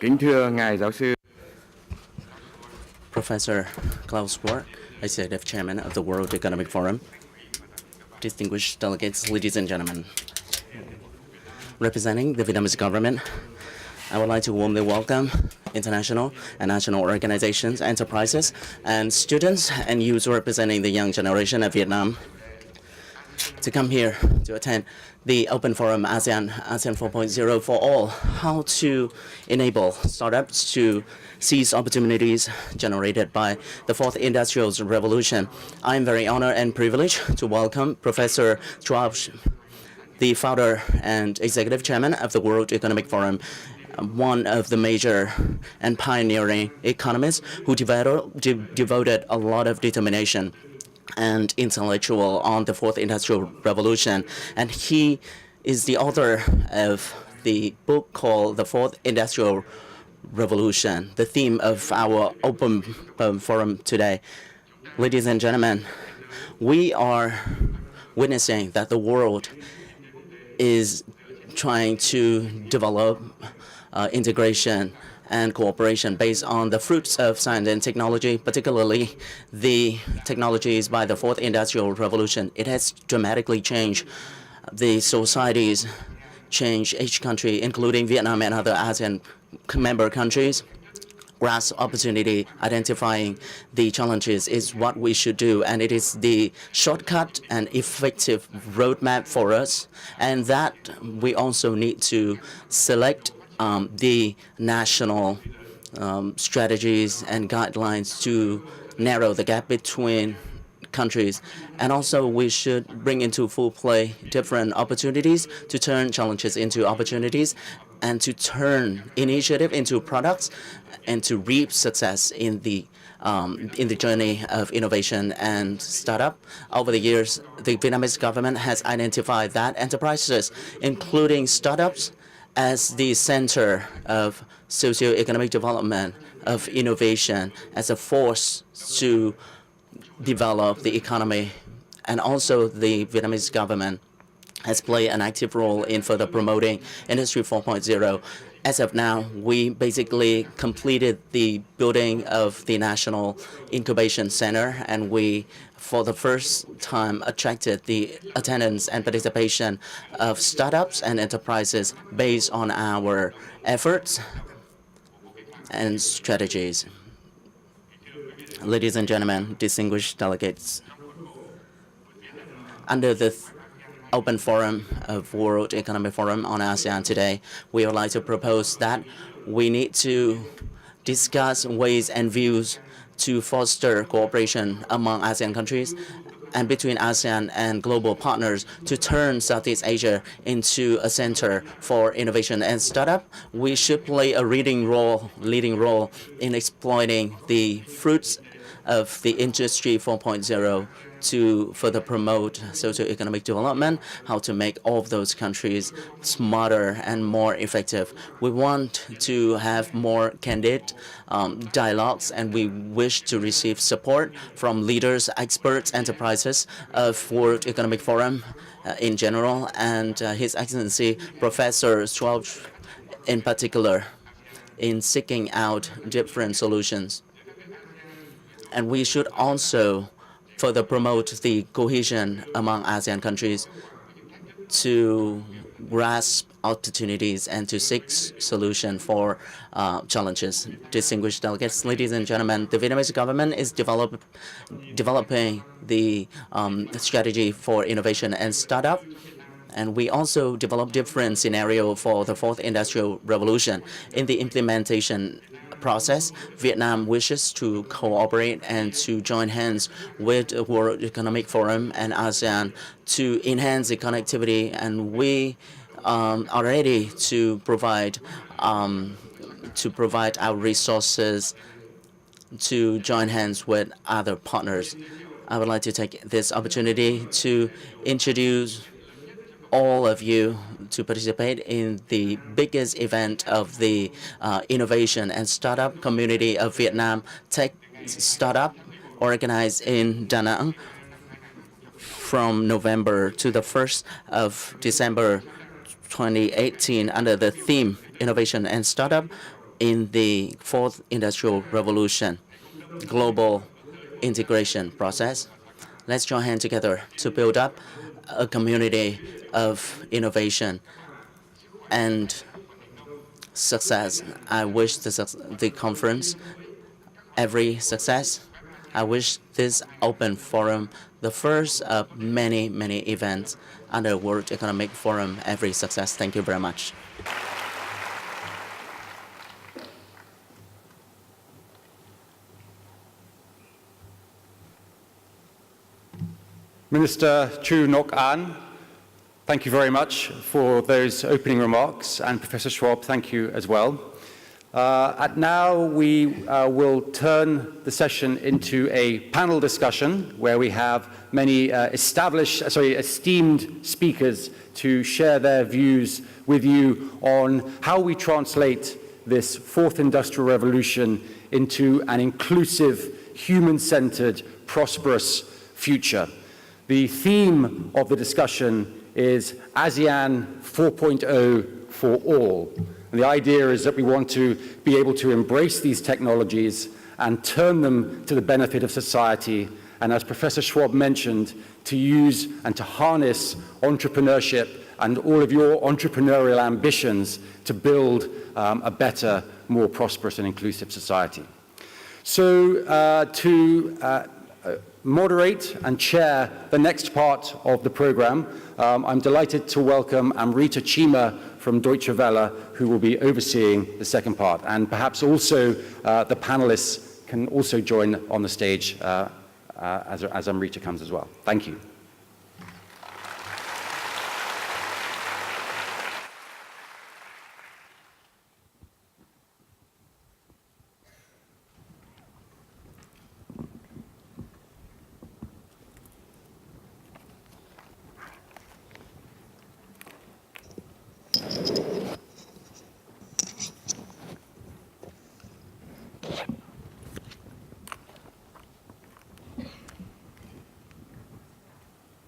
Kính thưa ngài giáo sư Professor Klaus Schwab, Executive Chairman of the World Economic Forum, distinguished delegates, ladies and gentlemen. Representing the Vietnamese government, I would like to warmly welcome international and national organizations, enterprises, and students and youth representing the young generation of Vietnam to come here to attend the Open Forum ASEAN 4.0 for all, how to enable startups to seize opportunities generated by the fourth industrial revolution. I am very honored and privileged to welcome Professor Schwab, the founder and executive chairman of the World Economic Forum, one of the major and pioneering economists who devoted a lot of determination and intellectual on the fourth industrial revolution. And he is the author of the book called The Fourth Industrial Revolution, the theme of our open forum today. Ladies and gentlemen, we are witnessing that the world is trying to develop integration and cooperation based on the fruits of science and technology, particularly the technologies by the fourth industrial revolution. It has dramatically changed the societies, changed each country, including Vietnam and other ASEAN member countries. Grasp opportunity, identifying the challenges is what we should do, and it is the shortcut and effective roadmap for us, and that we also need to select the national strategies and guidelines to narrow the gap between countries. And also we should bring into full play different opportunities to turn challenges into opportunities and to turn initiative into products and to reap success in the journey of innovation and startup. Over the years, the Vietnamese government has identified that enterprises, including startups, as the center of socio-economic development, of innovation, as a force to develop the economy. And also the Vietnamese government has played an active role in further promoting Industry 4.0. As of now, we basically completed the building of the National Incubation Center, and we, for the first time, attracted the attendance and participation of startups and enterprises based on our efforts and strategies. Ladies and gentlemen, distinguished delegates, under the Open Forum of World Economic Forum on ASEAN today, we would like to propose that we need to discuss ways and views to foster cooperation among ASEAN countries and between ASEAN and global partners to turn Southeast Asia into a center for innovation and startup. We should play a leading role in exploiting the fruits of the Industry 4.0 to further promote socio-economic development, how to make all of those countries smarter and more effective. We want to have more candid dialogues, and we wish to receive support from leaders, experts, enterprises of World Economic Forum in general, and His Excellency Professor Schwab in particular, in seeking out different solutions. And we should also further promote the cohesion among ASEAN countries to grasp opportunities and to seek solutions for challenges. Distinguished delegates, ladies and gentlemen, the Vietnamese government is developing the strategy for innovation and startup. And we also develop different scenarios for the fourth industrial revolution. In the implementation process, Vietnam wishes to cooperate and to join hands with the World Economic Forum and ASEAN to enhance the connectivity, and we are ready to provide our resources to join hands with other partners. I would like to take this opportunity to introduce all of you to participate in the biggest event of the innovation and startup community of Vietnam, Tech Startup, organized in Da Nang from November to the 1st of December 2018 under the theme Innovation and Startup. in the fourth industrial revolution global integration process. Let's join hands together to build up a community of innovation and success. I wish the conference every success. I wish this open forum, the first of many, many events under World Economic Forum, every success. Thank you very much. Minister Chu Nok An, thank you very much for those opening remarks, and Professor Schwab, thank you as well. Now we will turn the session into a panel discussion where we have many esteemed speakers to share their views with you on how we translate this fourth industrial revolution into an inclusive, human-centered, prosperous future. The theme of the discussion is ASEAN 4.0 for all. And the idea is that we want to be able to embrace these technologies and turn them to the benefit of society, and as Professor Schwab mentioned, to use and to harness entrepreneurship and all of your entrepreneurial ambitions to build a better, more prosperous and inclusive society. So to moderate and chair the next part of the program, I'm delighted to welcome Amrita Chima from Deutsche Welle, who will be overseeing the second part. And perhaps also the panelists can also join on the stage as Amrita comes as well. Thank you.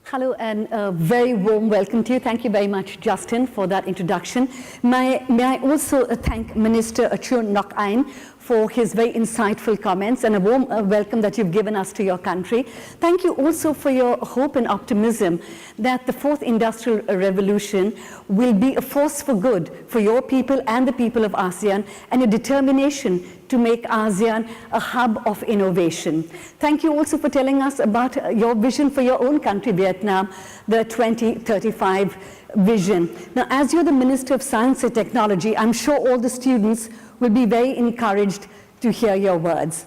Hello and a very warm welcome to you. Thank you very much, Justin, for that introduction. May I also thank Minister Chu Nok An for his very insightful comments and a warm welcome that you've given us to your country. Thank you also for your hope and optimism that the fourth industrial revolution will be a force for good for your people and the people of ASEAN, and a determination to make ASEAN a hub of innovation. Thank you also for telling us about your vision for your own country, Vietnam, the 2035 vision. Now, as you're the Minister of Science and Technology, I'm sure all the students will be very encouraged to hear your words.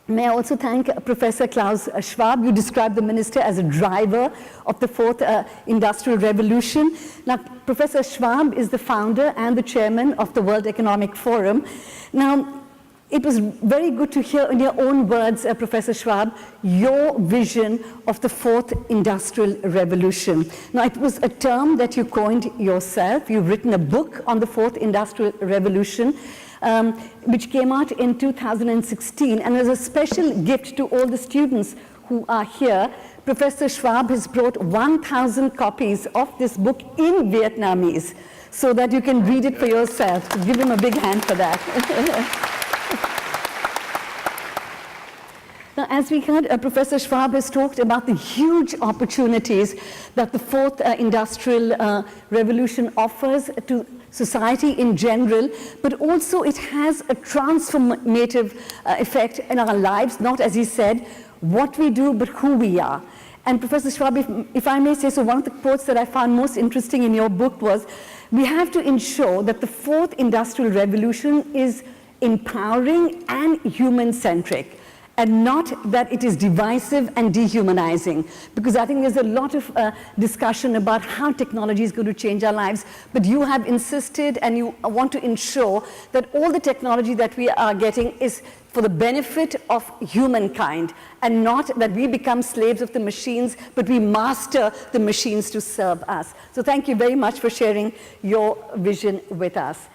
May I also thank Professor Klaus Schwab. You described the minister as a driver of the fourth industrial revolution. Now, Professor Schwab is the founder and the chairman of the World Economic Forum. Now, it was very good to hear in your own words, Professor Schwab, your vision of the fourth industrial revolution. Now, it was a term that you coined yourself. You've written a book on the fourth industrial revolution, which came out in 2016. And as a special gift to all the students who are here, Professor Schwab has brought 1,000 copies of this book in Vietnamese so that you can read it for yourself. Give him a big hand for that. Now, as we heard, Professor Schwab has talked about the huge opportunities that the fourth industrial revolution offers to society in general, but also it has a transformative effect in our lives, not, as he said, what we do, but who we are. And Professor Schwab, if I may say so, one of the quotes that I found most interesting in your book was, we have to ensure that the fourth industrial revolution is empowering and human-centric, and not that it is divisive and dehumanizing. Because I think there's a lot of discussion about how technology is going to change our lives, but you have insisted and you want to ensure that all the technology that we are getting is for the benefit of humankind, and not that we become slaves of the machines, but we master the machines to serve us. So thank you very much for sharing your vision with us.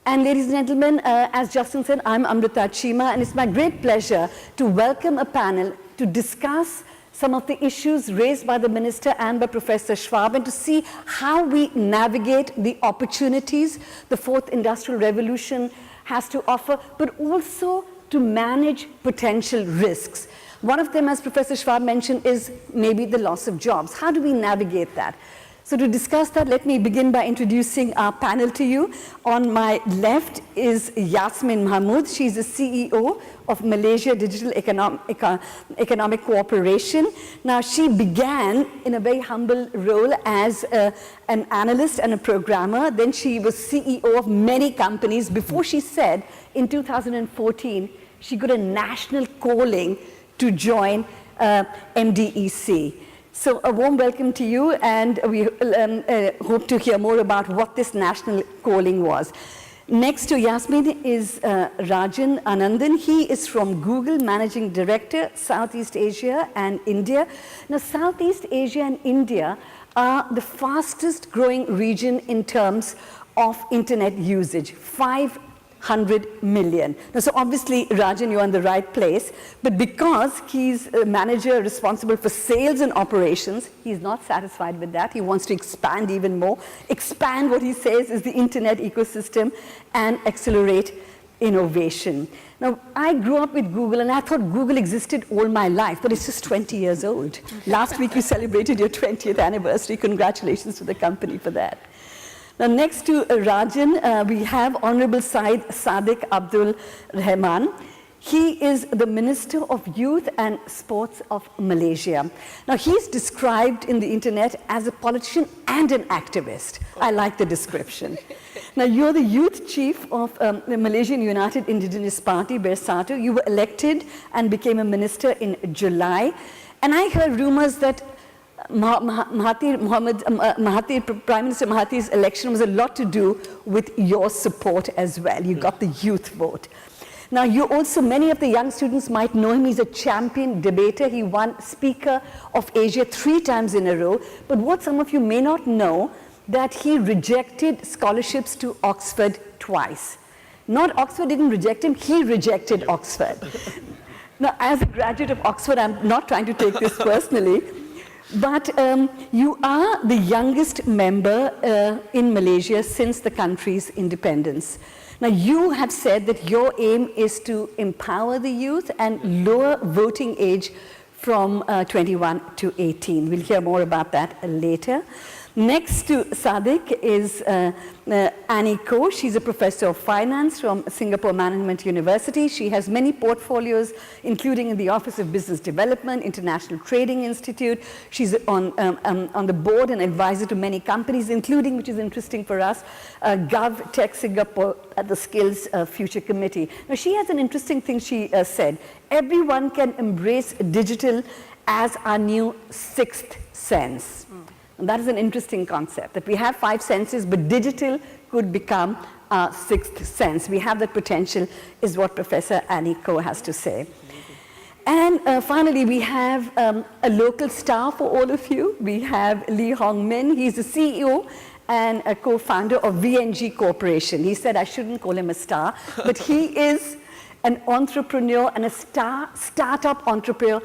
And ladies and gentlemen, as Justin said, I'm Amrita Chima, and it's my great pleasure to welcome a panel to discuss some of the issues raised by the minister and by Professor Schwab, and to see how we navigate the opportunities the fourth industrial revolution has to offer, but also to manage potential risks. One of them, as Professor Schwab mentioned, is maybe the loss of jobs. How do we navigate that? So to discuss that, let me begin by introducing our panel to you. On my left is Yasmin Mahmood. She's the CEO of Malaysia Digital Economic Cooperation. Now, she began in a very humble role as an analyst and a programmer. Then she was CEO of many companies before she said in 2014 she got a national calling to join MDEC. So a warm welcome to you, and we hope to hear more about what this national calling was. Next to Yasmin is Rajan Anandan. He is from Google, Managing Director, Southeast Asia and India. Now, Southeast Asia and India are the fastest growing region in terms of internet usage, 500 million. Now, so obviously, Rajan, you're in the right place, but because he's a manager responsible for sales and operations, he's not satisfied with that. He wants to expand even more, expand what he says is the internet ecosystem and accelerate innovation. Now, I grew up with Google, and I thought Google existed all my life, but it's just 20 years old. Last week, you celebrated your 20th anniversary. Congratulations to the company for that. Now, next to Rajan, we have Honorable Syed Saddiq Abdul Rahman. He is the Minister of Youth and Sports of Malaysia. Now, he's described in the internet as a politician and an activist. I like the description. Now, you're the youth chief of the Malaysian United Indigenous Party, Bersatu. You were elected and became a minister in July. And I heard rumors that Prime Minister Mahathir's election was a lot to do with your support as well. You got the youth vote. Now, you also, many of the young students might know him. He's a champion debater. He won Speaker of Asia 3 times in a row. But what some of you may not know, that he rejected scholarships to Oxford twice. Not Oxford didn't reject him, he rejected Oxford. Now, as a graduate of Oxford, I'm not trying to take this personally, but you are the youngest member in Malaysia since the country's independence. Now, you have said that your aim is to empower the youth and lower voting age from 21 to 18. We'll hear more about that later. Next to Saddiq is Annie Koh. She's a professor of finance from Singapore Management University. She has many portfolios, including in the Office of Business Development, International Trading Institute. She's on the board and advisor to many companies, including, which is interesting for us, GovTech Singapore at the Skills Future Committee. Now, she has an interesting thing she said. Everyone can embrace digital as our new 6th sense. And that is an interesting concept, that we have 5 senses, but digital could become our 6th sense. We have that potential, is what Professor Annie Koh has to say. And finally, we have a local star for all of you. We have Lee Hong Min. He's the CEO and a co-founder of VNG Corporation. He said I shouldn't call him a star, but he is an entrepreneur and a startup entrepreneur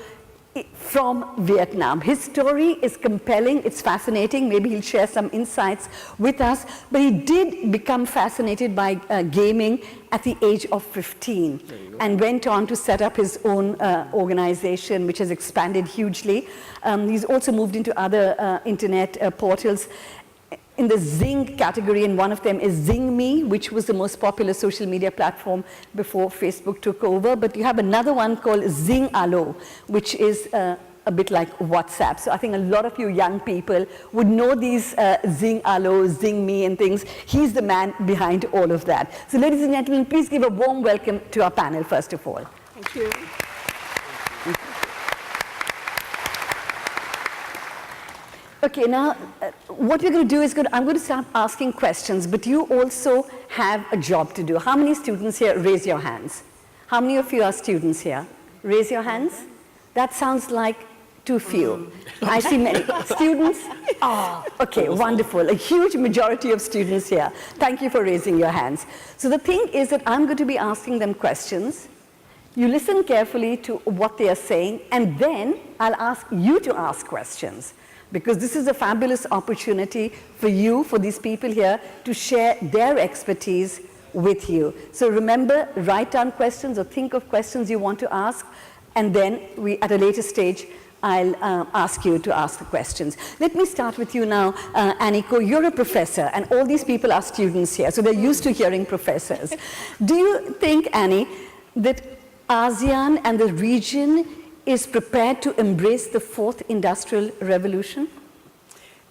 from Vietnam. His story is compelling, it's fascinating. Maybe he'll share some insights with us, but he did become fascinated by gaming at the age of 15 and went on to set up his own organization, which has expanded hugely. He's also moved into other internet portals in the Zing category, and one of them is ZingMe, which was the most popular social media platform before Facebook took over. But you have another one called Zing-Alo, which is a bit like WhatsApp. So I think a lot of you young people would know these Zing-Alo, ZingMe and things. He's the man behind all of that. So ladies and gentlemen, please give a warm welcome to our panel, first of all. Thank you. Okay, now what we're going to do is I'm going to start asking questions, but you also have a job to do. How many students here? Raise your hands. How many of you are students here? Raise your hands. That sounds like too few. I see many students. Oh, okay, wonderful. A huge majority of students here. Thank you for raising your hands. So the thing is that I'm going to be asking them questions. You listen carefully to what they are saying, and then I'll ask you to ask questions. Because this is a fabulous opportunity for you, for these people here, to share their expertise with you. So remember, write down questions or think of questions you want to ask, and then at a later stage, I'll ask you to ask the questions. Let me start with you now, Aniko. You're a professor, and all these people are students here, so they're used to hearing professors. Do you think, Annie, that ASEAN and the region is prepared to embrace the fourth industrial revolution?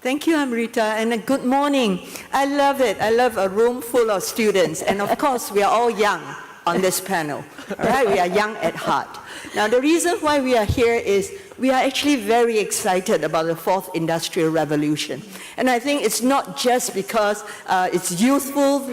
Thank you, Amrita, and good morning. I love it. I love a room full of students, and of course, we are all young on this panel, all right? We are young at heart. Now, the reason why we are here is we are actually very excited about the fourth industrial revolution. And I think it's not just because it's youthful,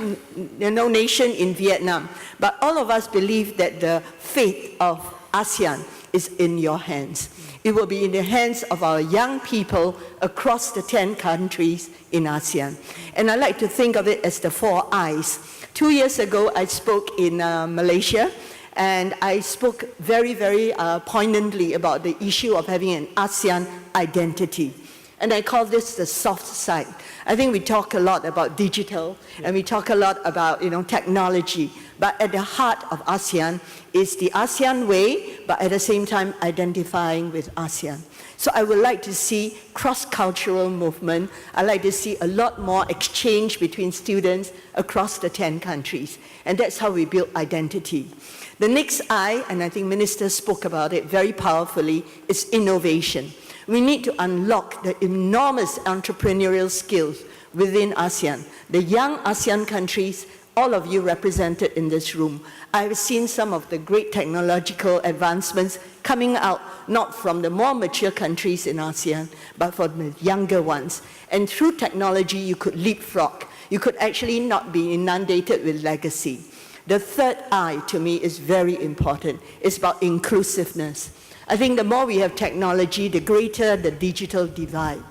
nation in Vietnam, but all of us believe that the fate of ASEAN is in your hands. It will be in the hands of our young people across the 10 countries in ASEAN. And I like to think of it as the 4 I's. 2 years ago, I spoke in Malaysia, and I spoke very, very poignantly about the issue of having an ASEAN identity. And I call this the soft side. I think we talk a lot about digital, and we talk a lot about technology. But at the heart of ASEAN is the ASEAN way, but at the same time identifying with ASEAN. So I would like to see cross-cultural movement. I like to see a lot more exchange between students across the 10 countries. And that's how we build identity. The next I, and I think Minister spoke about it very powerfully, is innovation. We need to unlock the enormous entrepreneurial skills within ASEAN. The young ASEAN countries, all of you represented in this room, I've seen some of the great technological advancements coming out, not from the more mature countries in ASEAN, but from the younger ones. And through technology, you could leapfrog. You could actually not be inundated with legacy. The third I, to me, is very important. It's about inclusiveness. I think the more we have technology, the greater the digital divide.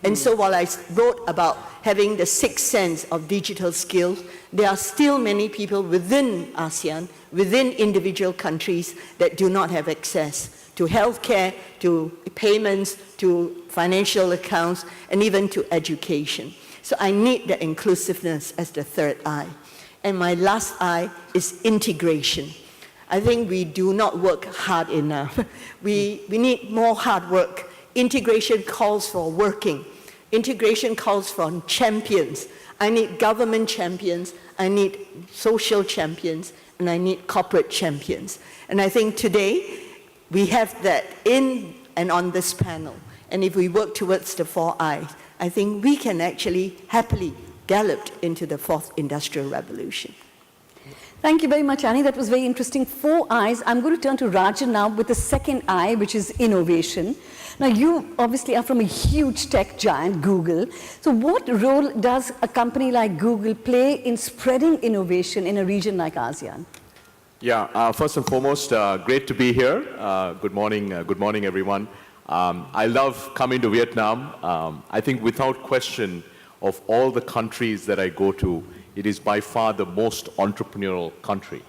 And so while I wrote about having the sixth sense of digital skills, there are still many people within ASEAN, within individual countries, that do not have access to healthcare, to payments, to financial accounts, and even to education. So I need the inclusiveness as the third I. And my last I is integration. I think we do not work hard enough. We need more hard work. Integration calls for working. Integration calls for champions. I need government champions, I need social champions, and I need corporate champions. And I think today we have that in and on this panel. And if we work towards the 4 I's, I think we can actually happily gallop into the fourth industrial revolution. Thank you very much, Annie. That was very interesting. 4 I's. I'm going to turn to Rajan now with the second I, which is innovation. Now, you obviously are from a huge tech giant, Google. So what role does a company like Google play in spreading innovation in a region like ASEAN? Yeah, first and foremost, great to be here. Good morning, everyone. I love coming to Vietnam. I think without question, of all the countries that I go to, it is by far the most entrepreneurial country.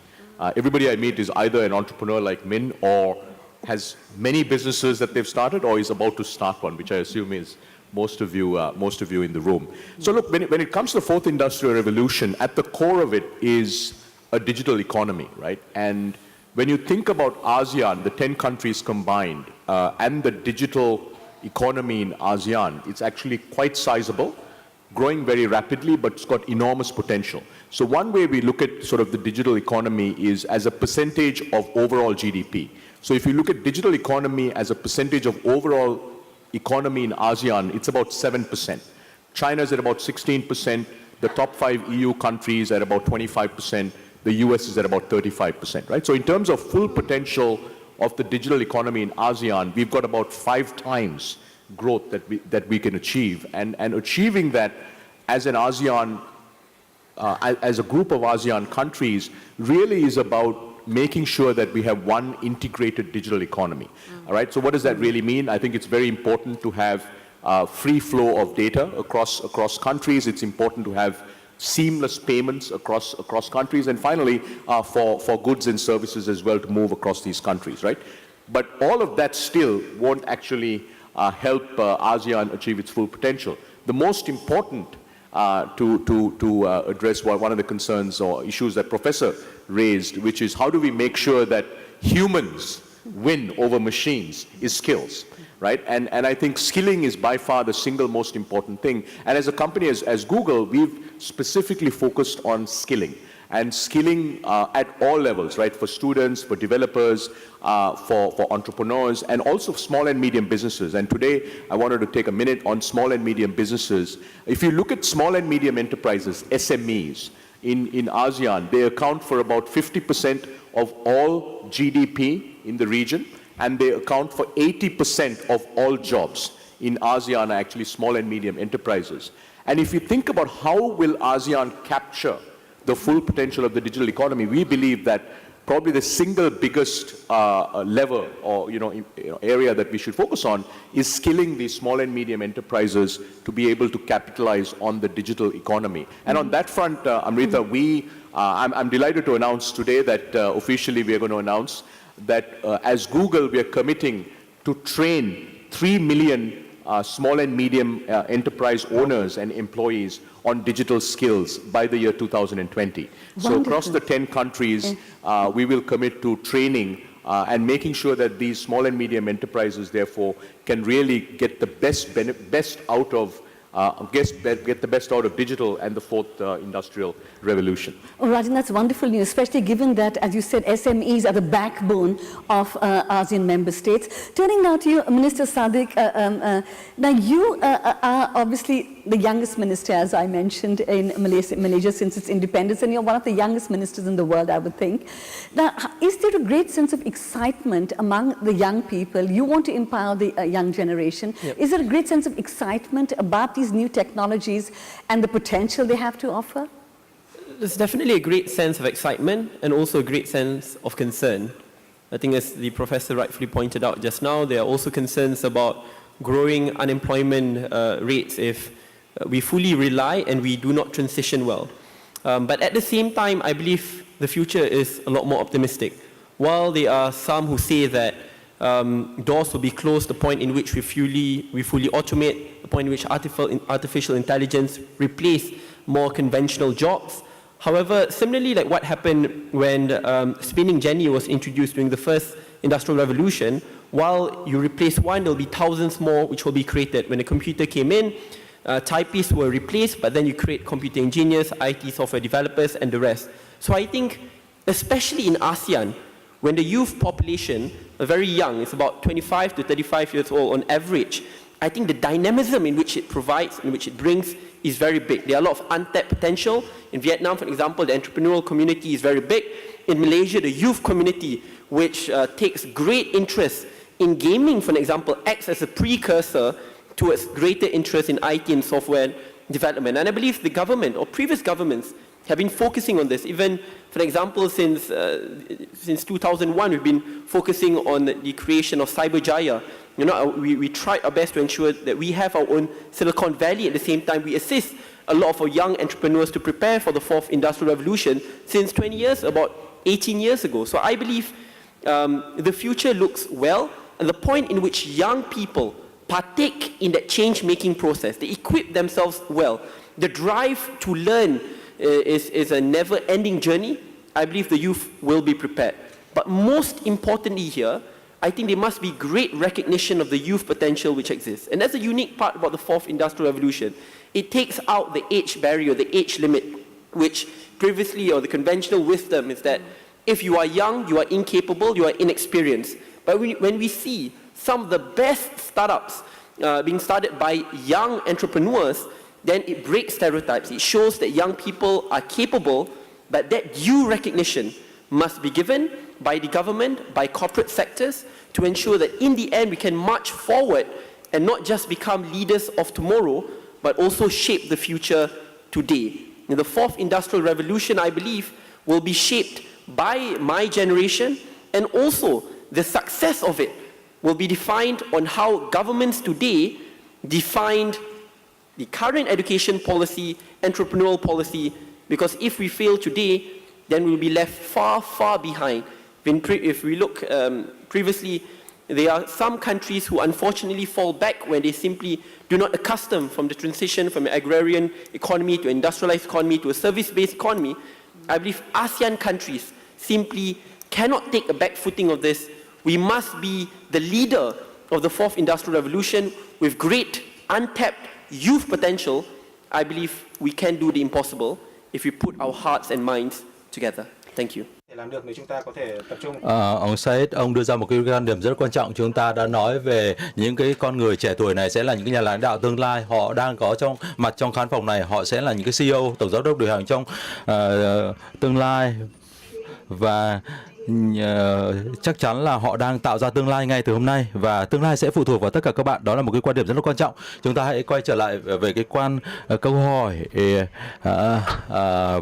Everybody I meet is either an entrepreneur like Minh or has many businesses that they've started or is about to start one, which I assume is most of you in the room. So look, when it comes to the fourth industrial revolution, at the core of it is a digital economy, right? And when you think about ASEAN, the 10 countries combined, and the digital economy in ASEAN, it's actually quite sizable, growing very rapidly, but it's got enormous potential. So one way we look at sort of the digital economy is as a percentage of overall GDP. So if you look at digital economy as a percentage of overall economy in ASEAN, it's about 7%. China's at about 16%, the top 5 EU countries at about 25%, the US is at about 35%, right? So in terms of full potential of the digital economy in ASEAN, we've got about 5 times growth that we can achieve. And achieving that as an ASEAN, as a group of ASEAN countries really is about making sure that we have one integrated digital economy. All right, so what does that really mean? I think it's very important to have free flow of data across countries. It's important to have seamless payments across countries, and finally for goods and services as well to move across these countries, right? But all of that still won't actually help ASEAN achieve its full potential. The most important to address one of the concerns or issues that Professor raised, which is how do we make sure that humans win over machines is skills, right? And I think skilling is by far the single most important thing. And as a company, as Google, we've specifically focused on skilling. And skilling at all levels, right? For students, for developers, for entrepreneurs, and also small and medium businesses. And today, I wanted to take a minute on small and medium businesses. If you look at small and medium enterprises, SMEs, in ASEAN, they account for about 50% of all GDP in the region, and they account for 80% of all jobs in ASEAN are actually small and medium enterprises. And if you think about how will ASEAN capture the full potential of the digital economy, we believe that probably the single biggest lever or area that we should focus on is skilling these small and medium enterprises to be able to capitalize on the digital economy. And on that front, Amrita, I'm delighted to announce today that officially we are going to announce that as Google, we are committing to train 3 million small and medium enterprise owners and employees on digital skills by the year 2020. Wonderful. So across the 10 countries, we will commit to training and making sure that these small and medium enterprises, therefore, can really get the best out of get the best out of digital and the fourth industrial revolution. Oh, Rajan, that's wonderful news, especially given that, as you said, SMEs are the backbone of ASEAN member states. Turning now to you, Minister Saddiq, now you are obviously the youngest minister, as I mentioned, in Malaysia since its independence, and you're one of the youngest ministers in the world, I would think. Now, is there a great sense of excitement among the young people? You want to empower the young generation. Yep. Is there a great sense of excitement about these new technologies and the potential they have to offer? There's definitely a great sense of excitement and also a great sense of concern. I think as the professor rightfully pointed out just now, there are also concerns about growing unemployment rates if we fully rely and we do not transition well. But at the same time, I believe the future is a lot more optimistic. While there are some who say that doors will be closed, the point in which we fully automate, the point in which artificial intelligence replace more conventional jobs. However, similarly, like what happened when spinning jenny was introduced during the first industrial revolution, while you replace one, there will be thousands more which will be created. When the computer came in, typists were replaced, but then you create computer engineers, IT software developers, and the rest. So I think, especially in ASEAN, when the youth population are very young, it's about 25 to 35 years old on average, I think the dynamism in which it provides, in which it brings, is very big. There are a lot of untapped potential. In Vietnam, for example, the entrepreneurial community is very big. In Malaysia, the youth community, which takes great interest in gaming, for example, acts as a precursor towards greater interest in IT and software development. And I believe the government, or previous governments, have been focusing on this. Even, for example, since 2001, we've been focusing on the creation of Cyberjaya. You know, we tried our best to ensure that we have our own Silicon Valley. At the same time, we assist a lot of our young entrepreneurs to prepare for the fourth industrial revolution since 20 years, about 18 years ago. So I believe the future looks well, and the point in which young people partake in that change-making process, they equip themselves well. The drive to learn is a never-ending journey. I believe the youth will be prepared. But most importantly here, I think there must be great recognition of the youth potential which exists. And that's a unique part about the fourth industrial revolution. It takes out the age barrier, the age limit, which previously, or the conventional wisdom is that if you are young, you are incapable, you are inexperienced. But when we see some of the best startups being started by young entrepreneurs, then it breaks stereotypes. It shows that young people are capable, but that due recognition must be given by the government, by corporate sectors, to ensure that in the end we can march forward and not just become leaders of tomorrow, but also shape the future today. And the fourth industrial revolution, I believe, will be shaped by my generation, and also the success of it will be defined on how governments today defined the current education policy, entrepreneurial policy, because if we fail today, then we'll be left far, far behind. If we look previously, there are some countries who unfortunately fall back when they simply do not accustom from the transition from an agrarian economy to an industrialized economy to a service-based economy, I believe ASEAN countries simply cannot take a back footing of this. We must be the leader of the fourth industrial revolution with great untapped youth potential. I believe we can do the impossible if we put our hearts and minds together. Thank you. Ông Syed, ông đưa ra một cái quan điểm rất quan trọng. Chúng ta đã nói về những cái con người trẻ tuổi này sẽ là những cái nhà lãnh đạo tương lai. Họ đang có trong khán phòng này, họ sẽ là những cái CEO, tổng giám đốc điều hành trong tương lai, và chắc chắn là họ đang tạo ra tương lai ngay từ hôm nay, và tương lai sẽ phụ thuộc vào tất cả các bạn. Đó là một cái quan điểm rất là quan trọng. Chúng ta hãy quay trở lại về cái câu hỏi,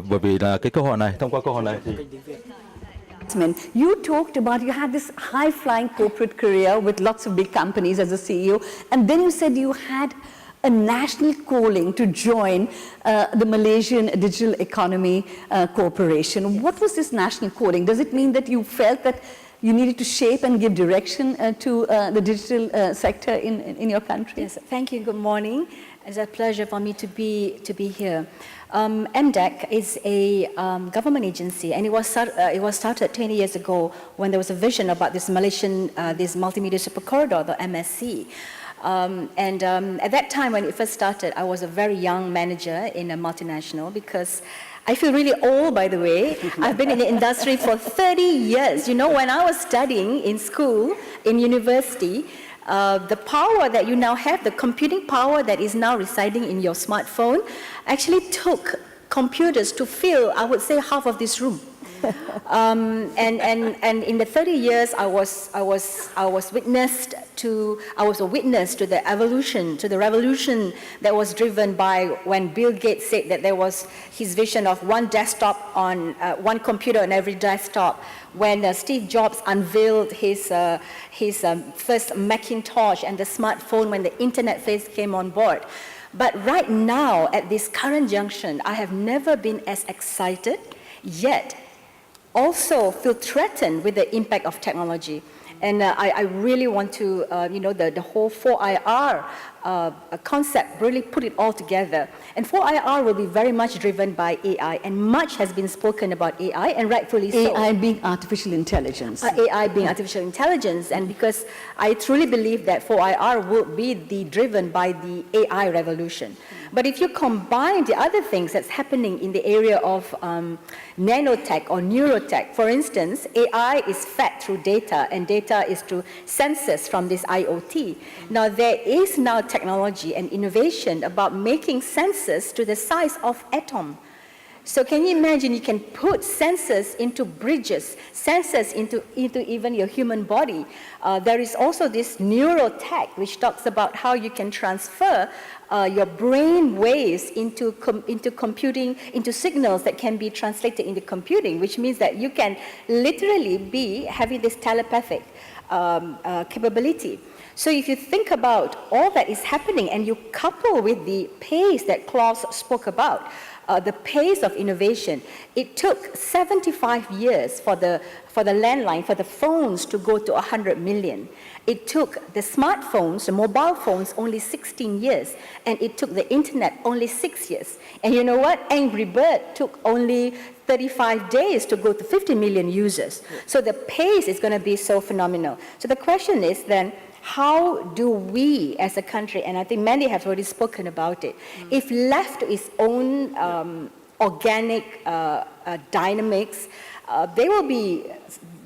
bởi vì là cái câu hỏi này, thông qua câu hỏi này thì You talked about you had this high-flying corporate career with lots of big companies as a CEO, and then you said you had a national calling to join the Malaysian Digital Economy Corporation. What was this national calling? Does it mean that you felt that you needed to shape and give direction to the digital sector in your country? Yes, thank you. Good morning. It's a pleasure for me to be here. MDEC is a government agency, and it was started 20 years ago when there was a vision about this Malaysian this multimedia super corridor, the MSC. At that time when it first started, I was a very young manager in a multinational, because I feel really old, by the way. I've been in the industry for 30 years. You know, when I was studying in school, in university, the power that you now have, the computing power that is now residing in your smartphone, actually took computers to fill, I would say, half of this room. And in the 30 years, I was a witness to the evolution, to the revolution that was driven by when Bill Gates said that there was his vision of one desktop on one computer on every desktop. When Steve Jobs unveiled his first Macintosh and the smartphone, when the internet phase came on board. But right now, at this current junction, I have never been as excited, yet also feel threatened with the impact of technology. And I really want to, the whole 4IR concept, really put it all together. And 4IR will be very much driven by AI, and much has been spoken about AI, and rightfully so. AI being artificial intelligence. AI being artificial intelligence, and because I truly believe that 4IR will be driven by the AI revolution. But if you combine the other things that's happening in the area of nanotech or neurotech, for instance, AI is fed through data, and data is through sensors from this IoT. Now, there is now technology and innovation about making sensors to the size of atom. So can you imagine you can put sensors into bridges, sensors into even your human body. There is also this neurotech, which talks about how you can transfer your brain waves into computing, into signals that can be translated into computing, which means that you can literally be having this telepathic capability. So if you think about all that is happening and you couple with the pace that Klaus spoke about, the pace of innovation, it took 75 years for the landline, for the phones to go to 100 million. It took the smartphones, the mobile phones, only 16 years, and it took the internet only 6 years. And you know what? Angry Bird took only 35 days to go to 50 million users. So the pace is going to be so phenomenal. So the question is then, how do we as a country, and I think many have already spoken about it, if left to its own organic dynamics, they will be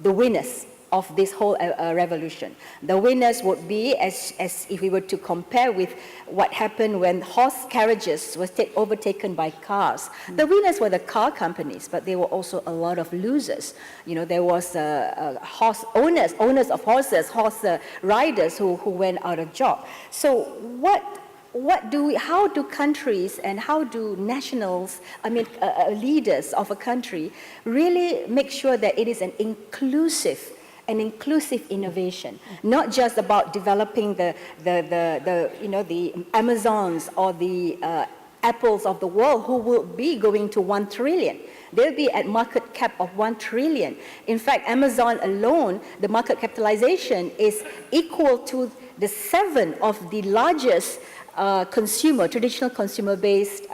the winners of this whole revolution. The winners would be, as if we were to compare with what happened when horse carriages were overtaken by cars. The winners were the car companies, but there were also a lot of losers. You know, there was horse owners of horses, horse riders who went out of job. So how do countries and how do nationals, leaders of a country really make sure that it is an inclusive innovation, not just about developing the Amazons or the Apples of the world who will be going to 1 trillion. They'll be at market cap of 1 trillion. In fact, Amazon alone, the market capitalization is equal to the 7 of the largest traditional consumer-based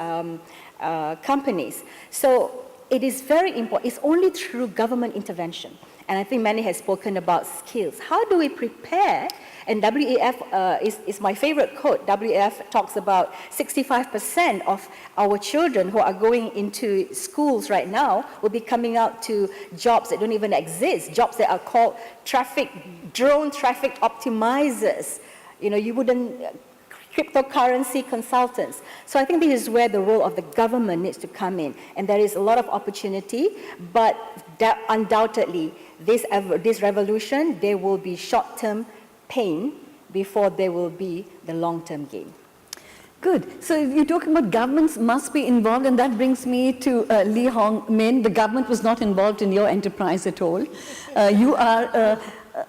companies. So it is very important. It's only through government intervention. And I think Manny has spoken about skills. How do we prepare? And WEF is my favorite quote. WEF talks about 65% of our children who are going into schools right now will be coming out to jobs that don't even exist, jobs that are called drone traffic optimizers. You know, you wouldn't, cryptocurrency consultants. So I think this is where the role of the government needs to come in. And there is a lot of opportunity, but undoubtedly, this revolution, there will be short-term pain before there will be the long-term gain. Good. So you're talking about governments must be involved, and that brings me to Lee Hong Min. The government was not involved in your enterprise at all. You are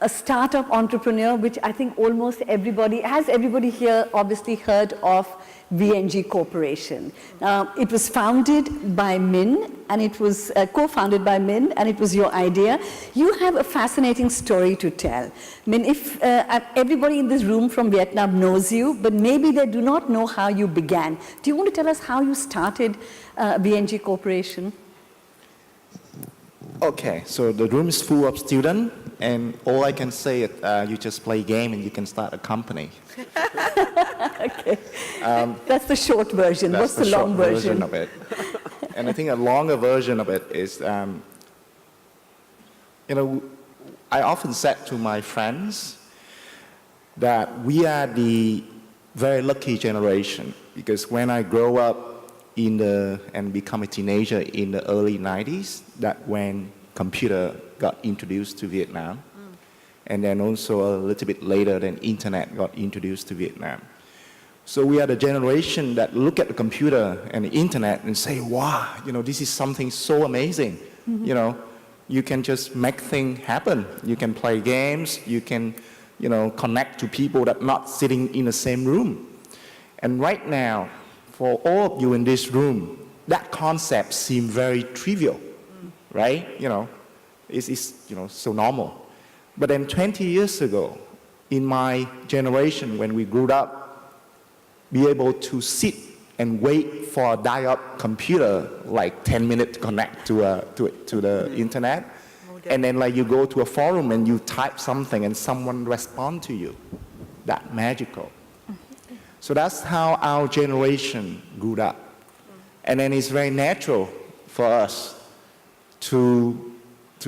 a startup entrepreneur, which I think almost everybody here obviously heard of VNG Corporation. It was founded by Minh, and it was co-founded by Minh, and it was your idea. You have a fascinating story to tell. Minh, if everybody in this room from Vietnam knows you, but maybe they do not know how you began. Do you want to tell us how you started VNG Corporation? Okay, so the room is full of students, and all I can say is you just play a game and you can start a company. Okay, that's the short version. What's the long version of it? And I think a longer version of it is, you know, I often said to my friends that we are the very lucky generation, because when I grow up and become a teenager in the early 90s, that when computer got introduced to Vietnam. And then also a little bit later, then internet got introduced to Vietnam. So we are the generation that look at the computer and the internet and say, wow, you know, this is something so amazing. You know, you can just make things happen. You can play games, you can, you know, connect to people that are not sitting in the same room. And right now, for all of you in this room, that concept seems very trivial, right? You know, it's you know, so normal. But then 20 years ago, in my generation, when we grew up, be able to sit and wait for a dial-up computer, like 10 minutes to connect to the internet, and then like you go to a forum and you type something and someone responds to you. That's magical. So that's how our generation grew up. And then it's very natural for us to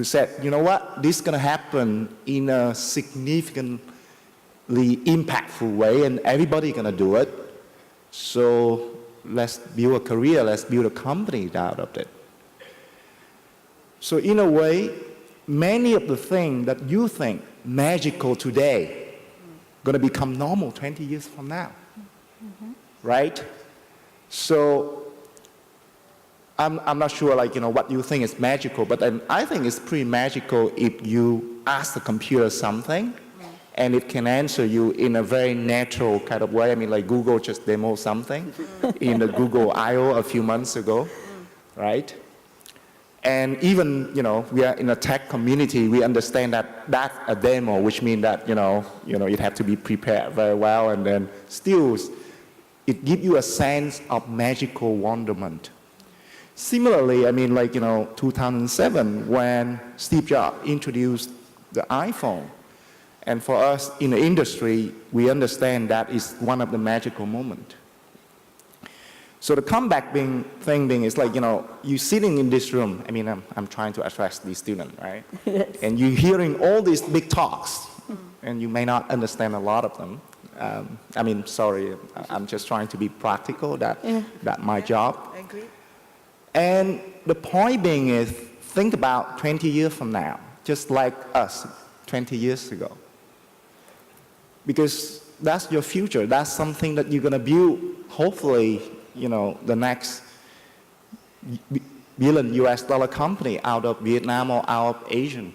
say, you know what, this is going to happen in a significantly impactful way, and everybody's going to do it. So let's build a career, let's build a company out of it. So in a way, many of the things that you think magical today going to become normal 20 years from now. Right? So I'm not sure, like, you know, what you think is magical, but I think it's pretty magical if you ask the computer something and it can answer you in a very natural kind of way. I mean, like Google just demoed something in the Google I/O a few months ago, right? And even, you know, we are in a tech community, we understand that that's a demo, which means that, you know, you have to be prepared very well, and then still it gives you a sense of magical wonderment. Similarly, I mean, like, you know, 2007, when Steve Jobs introduced the iPhone, and for us in the industry, we understand that is one of the magical moments. So the comeback thing is like, you know, you sitting in this room, I mean, I'm trying to address these students, right? Yes. And you're hearing all these big talks, and you may not understand a lot of them. I mean, sorry, I'm just trying to be practical, that's my job. I agree. And the point being is, think about 20 years from now, just like us 20 years ago. Because that's your future, that's something that you're gonna build, hopefully, you know, the next billion US dollar company out of Vietnam or out of Asian.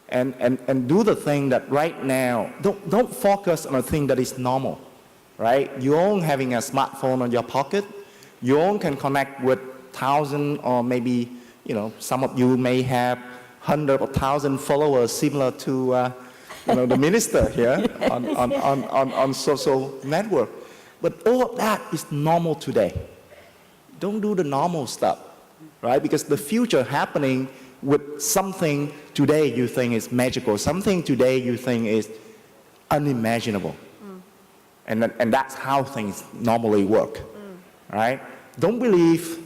And do the thing that right now, don't focus on a thing that is normal, right? You all having a smartphone on your pocket, you all can connect with 1,000 or maybe, you know, some of you may have hundreds of thousands followers similar to, you know, the minister here on social network. But all of that is normal today. Don't do the normal stuff, right? Because the future happening with something today you think is magical, something today you think is unimaginable. And that's how things normally work, right? Don't believe,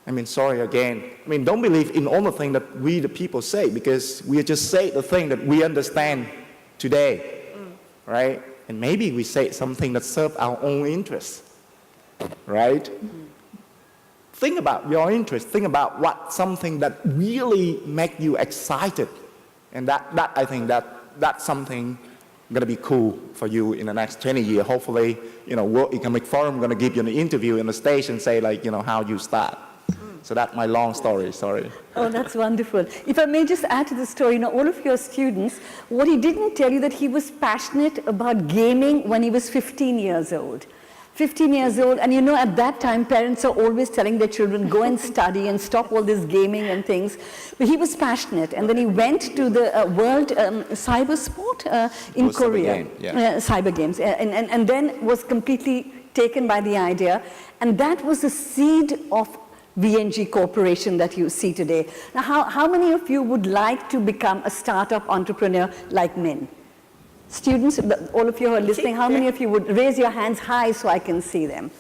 don't believe in all the things that we, the people, say, because we just say the thing that we understand today, right? And maybe we say something that serves our own interests, right? Think about your interest. Think about something that really makes you excited. And that I think that's something going to be cool for you in the next 20 years. Hopefully, World Economic Forum going to give you an interview in the stage and say, how you start. So that's my long story, sorry. Oh, that's wonderful. If I may just add to the story, all of your students, what he didn't tell you that he was passionate about gaming when he was 15 years old. 15 years old, and at that time, parents are always telling their children, go and study and stop all this gaming and things. But he was passionate, and then he went to the World Cyber Sport in Korea. Cyber Games, and then was completely taken by the idea, and that was the seed of VNG Corporation that you see today. Now, how many of you would like to become a startup entrepreneur like Minh? Students, all of you who are listening, how many of you would raise your hands high so I can see them?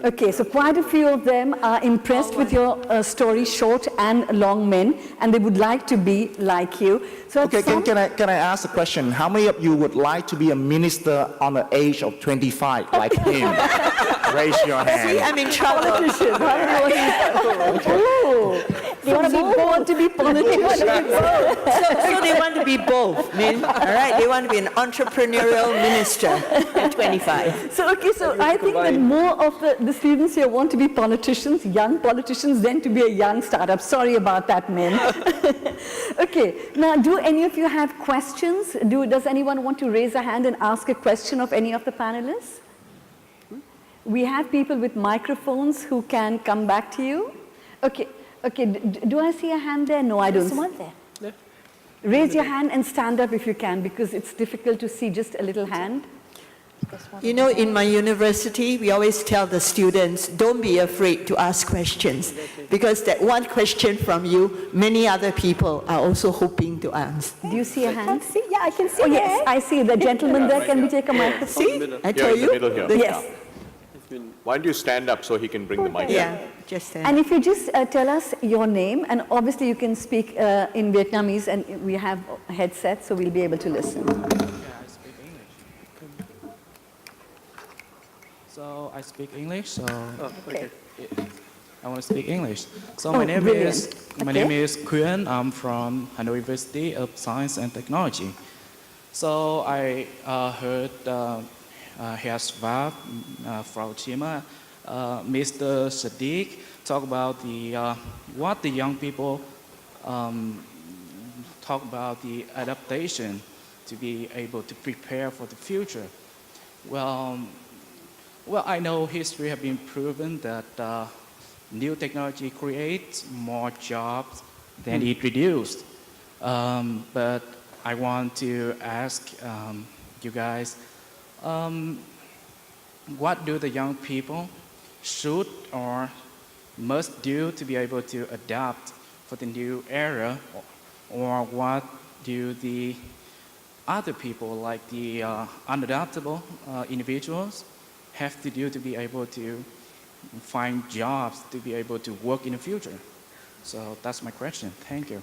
Okay, so quite a few of them are impressed with your story, short and long, Minh, and they would like to be like you. So okay, can I ask a question? How many of you would like to be a minister on the age of 25 like him? Raise your hand. See, I'm in trouble. Politician. They want to be politicians. So they want to be both, Minh. All right, they want to be an entrepreneurial minister at 25. So I think that more of the students here want to be politicians, young politicians, than to be a young startup. Sorry about that, Minh. Okay, now do any of you have questions? Does anyone want to raise a hand and ask a question of any of the panelists? We have people with microphones who can come back to you. Okay. Do I see a hand there? No, I don't. There's someone there. Yeah. Raise your hand and stand up if you can, because it's difficult to see just a little hand. In my university, we always tell the students, don't be afraid to ask questions, because that one question from you, many other people are also hoping to answer. Do you see a hand? Yeah, I can see. Oh, yes, I see the gentleman there. Can we take a microphone? See, I tell you. Yes. Why don't you stand up so he can bring the mic? Yeah, just stand. And if you just tell us your name, and obviously you can speak in Vietnamese, and we have headsets, so we'll be able to listen. So I speak English. So Okay. I want to speak English. So Oh, my name brilliant. is Quyên. I'm from Hanoi University of Science and Technology. So I heard Herr Schwab, Frau Chima, Mr. Saddiq talk about what the young people talk about the adaptation to be able to prepare for the future. Well, I know history has been proven that new technology creates more jobs than it reduced. But I want to ask you guys, what do the young people should or must do to be able to adapt for the new era, or what do the other people, like the unadaptable individuals, have to do to be able to find jobs to be able to work in the future? So that's my question. Thank you.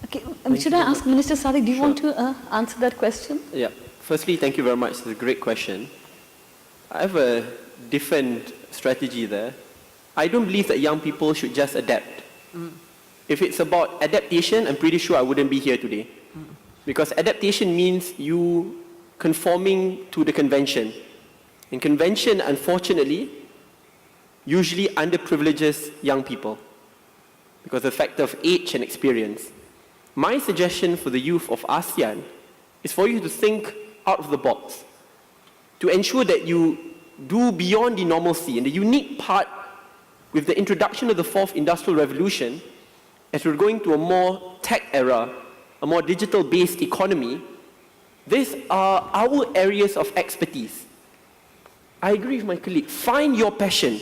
Okay, should I ask Minister Saddiq, do you want to answer that question? Yeah. Firstly, thank you very much. It's a great question. I have a different strategy there. I don't believe that young people should just adapt. If it's about adaptation, I'm pretty sure I wouldn't be here today. Because adaptation means you conforming to the convention. And convention, unfortunately, usually underprivileges young people because of the factor of age and experience. My suggestion for the youth of ASEAN is for you to think out of the box, to ensure that you do beyond the normalcy. And the unique part with the introduction of the fourth industrial revolution, as we're going to a more tech era, a more digital-based economy, these are our areas of expertise. I agree with my colleague. Find your passion.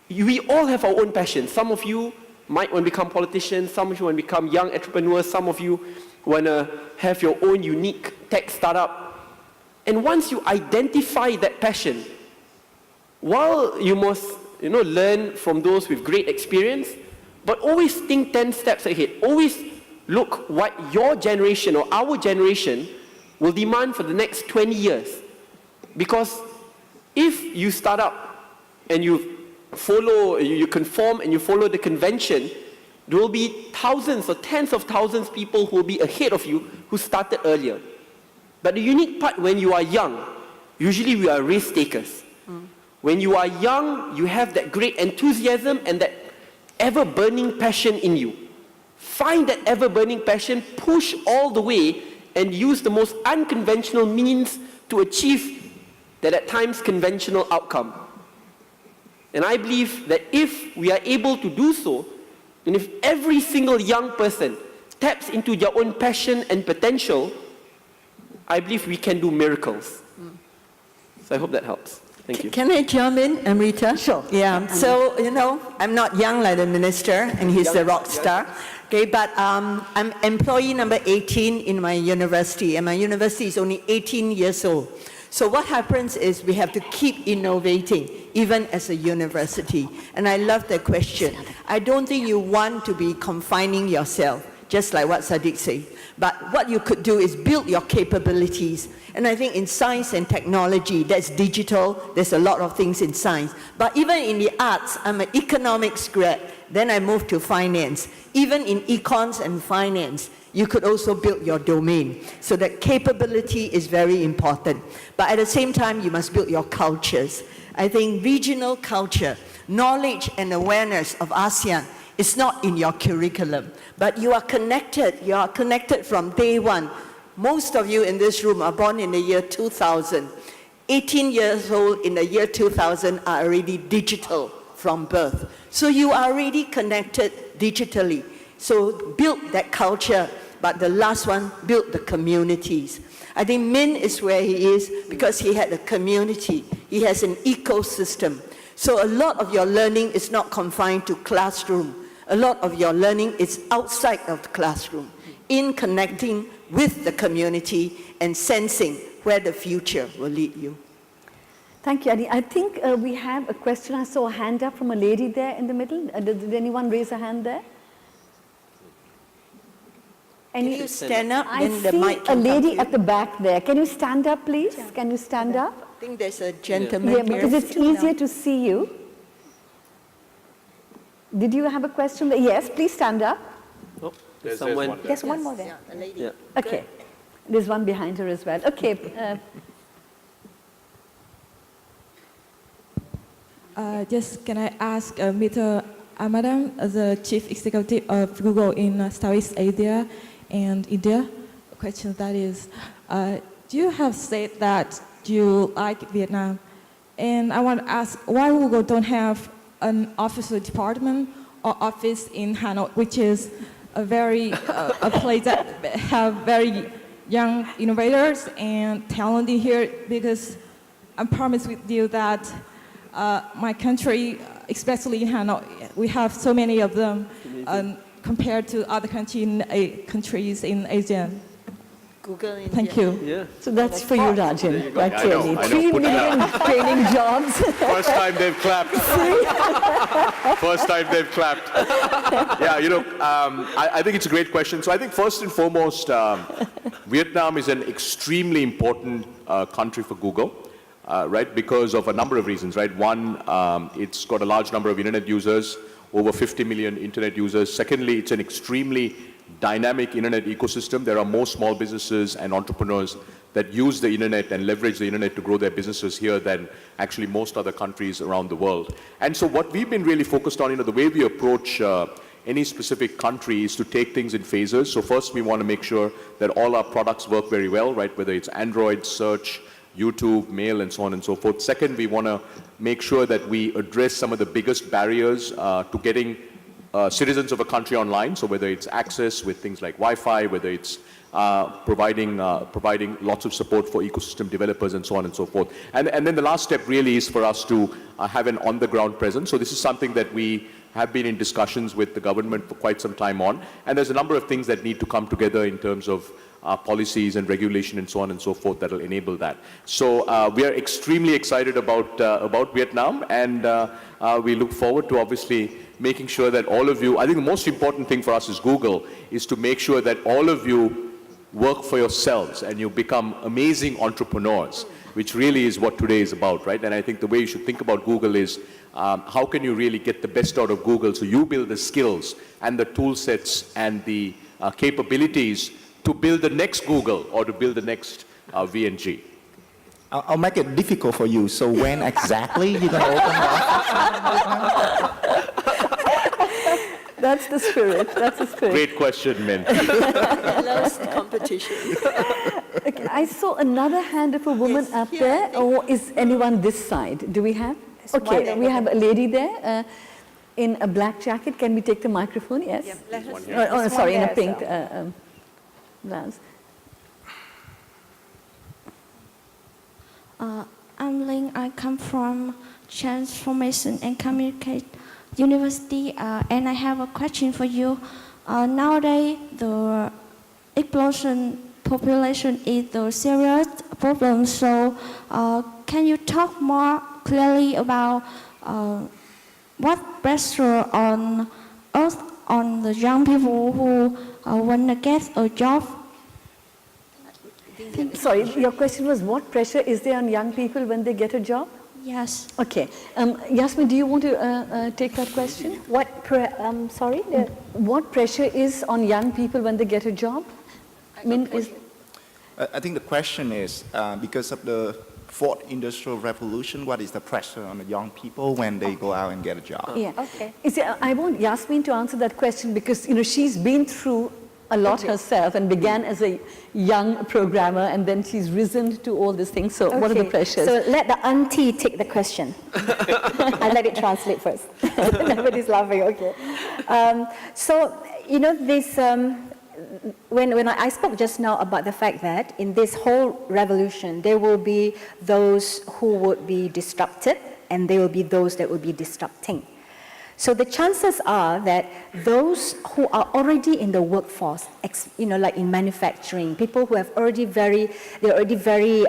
We all have our own passion. Some of you might want to become politicians, some of you want to become young entrepreneurs, some of you want to have your own unique tech startup. And once you identify that passion, while you must learn from those with great experience, but always think 10 steps ahead. Always look what your generation or our generation will demand for the next 20 years. Because if you start up and you follow, you conform and you follow the convention, there will be thousands or tens of thousands of people who will be ahead of you who started earlier. But the unique part, when you are young, usually we are risk takers. When you are young, you have that great enthusiasm and that ever-burning passion in you. Find that ever-burning passion, push all the way, and use the most unconventional means to achieve that at times conventional outcome. And I believe that if we are able to do so, and if every single young person taps into their own passion and potential, I believe we can do miracles. So I hope that helps. Thank you. Can I jump in, Amrita? Sure. Yeah, so, I'm not young like the minister, and he's the rock star. Okay, but I'm employee number 18 in my university, and my university is only 18 years old. So what happens is we have to keep innovating, even as a university. And I love that question. I don't think you want to be confining yourself, just like what Saddiq said. But what you could do is build your capabilities. And I think in science and technology, that's digital, there's a lot of things in science. But even in the arts, I'm an economics grad, then I moved to finance. Even in econs and finance, you could also build your domain. So that capability is very important. But at the same time, you must build your cultures. I think regional culture, knowledge and awareness of ASEAN is not in your curriculum, but you are connected from day one. Most of you in this room are born in the year 2000. 18 years old in the year 2000 are already digital from birth. So you are already connected digitally. So build that culture, but the last one, build the communities. I think Minh is where he is because he had a community. He has an ecosystem. So a lot of your learning is not confined to classroom. A lot of your learning is outside of the classroom, in connecting with the community and sensing where the future will lead you. Thank you, Adi. I think we have a question. I saw a hand up from a lady there in the middle. Did anyone raise a hand there? Can you stand up? I Then the see mic a can come lady to you. at the back there. Can you stand up, please? Can you stand up? I think there's a gentleman Yeah, here. because it's easier to see you. Did you have a question? Yes, please stand up. Oh, There's someone. one there. There's one more there. Yeah, a lady. Yeah. Okay. There's one behind her as well. Okay. Just can I ask Mr. Anandan, the Chief Executive of Google in Southeast Asia and India, a question that is, you have said that you like Vietnam, and I want to ask why Google don't have an official department or office in Hanoi, which is a very a place that have very young innovators and talent in here, because I promise with you that my country, especially in Hanoi, we have so many of them compared to other countries in Asia. Google India. Thank you. Yeah. So that's for you, Rajan. Quite I know, clearly. I know. 3 Put it million training jobs. First time they've clapped. First time they've clapped. Yeah, I think it's a great question. So I think first and foremost, Vietnam is an extremely important country for Google, right? Because of a number of reasons, right? One, it's got a large number of internet users, over 50 million internet users. Secondly, it's an extremely dynamic internet ecosystem. There are more small businesses and entrepreneurs that use the internet and leverage the internet to grow their businesses here than actually most other countries around the world. And so what we've been really focused on, the way we approach any specific country is to take things in phases. So first we want to make sure that all our products work very well, right? Whether it's Android, search, YouTube, mail, and so on and so forth. Second, we want to make sure that we address some of the biggest barriers to getting citizens of a country online. So whether it's access with things like Wi-Fi, whether it's providing lots of support for ecosystem developers and so on and so forth. And then the last step really is for us to have an on-the-ground presence. So this is something that we have been in discussions with the government for quite some time on. And there's a number of things that need to come together in terms of policies and regulation and so on and so forth that will enable that. So we are extremely excited about Vietnam, and we look forward to obviously making sure that all of you, I think the most important thing for us as Google is to make sure that all of you work for yourselves and you become amazing entrepreneurs, which really is what today is about, right? And I think the way you should think about Google is how can you really get the best out of Google so you build the skills and the tool sets and the capabilities to build the next Google or to build the next VNG. I'll make it difficult for you. So when exactly you're going to open the office? That's the spirit. That's the spirit. Great question, Minh. Last competition. Okay, I saw another hand of a woman up there, or is anyone this side? Do we have? Okay, we have a lady there in a black jacket. Can we take the microphone? Yes. Yeah, sorry, in a pink blouse. I'm Linh. I come from Transformation and Communicate University, and I have a question for you. Nowadays, the explosion population is the serious problem. So, can you talk more clearly about what pressure on us, on the young people who want to get a job? Sorry, your question was what pressure is there on young people when they get a job? Yes. Okay. Yasmin, do you want to take that question? What pressure is on young people when they get a job? I think the question is, because of the fourth industrial revolution, what is the pressure on the young people when they go out and get a job? Yeah. Okay. I want Yasmin to answer that question because she's been through a lot herself and began as a young programmer, and then she's risen to all these things. So what are the pressures? So let the auntie take the question. I'll let it translate first. Nobody's laughing, okay. So, this, when I spoke just now about the fact that in this whole revolution, there will be those who would be disrupted, and there will be those that will be disrupting. So the chances are that those who are already in the workforce, like in manufacturing, people who have they're already very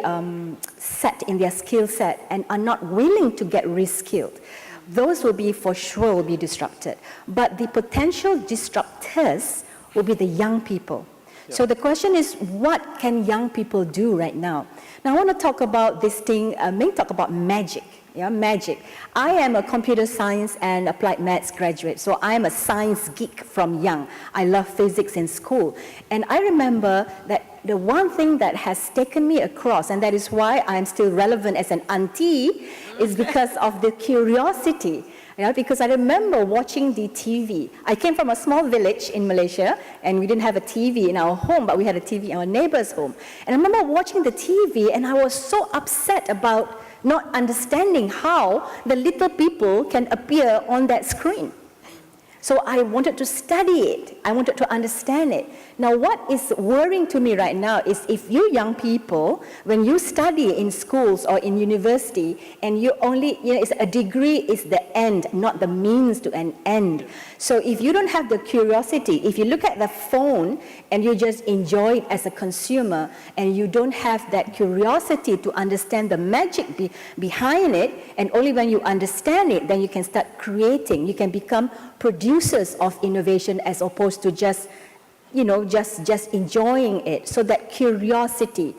set in their skill set and are not willing to get reskilled, those will be for sure will be disrupted. But the potential disruptors will be the young people. Yeah. So the question is, what can young people do right now? Now I want to talk about this thing, Minh talk about magic. Yeah, magic. I am a computer science and applied maths graduate, so I am a science geek from young. I love physics in school. And I remember that the one thing that has taken me across, and that is why I'm still relevant as an auntie, is because of the curiosity. Yeah, because I remember watching the TV. I came from a small village in Malaysia, and we didn't have a TV in our home, but we had a TV in our neighbor's home. And I remember watching the TV, and I was so upset about not understanding how the little people can appear on that screen. So I wanted to study it. I wanted to understand it. Now, what is worrying to me right now is if you young people, when you study in schools or in university, and you only, it's a degree is the end, not the means to an end. So if you don't have the curiosity, if you look at the phone and you just enjoy it as a consumer, and you don't have that curiosity to understand the magic behind it, and only when you understand it, then you can start creating. You can become producers of innovation as opposed to just enjoying it. So that curiosity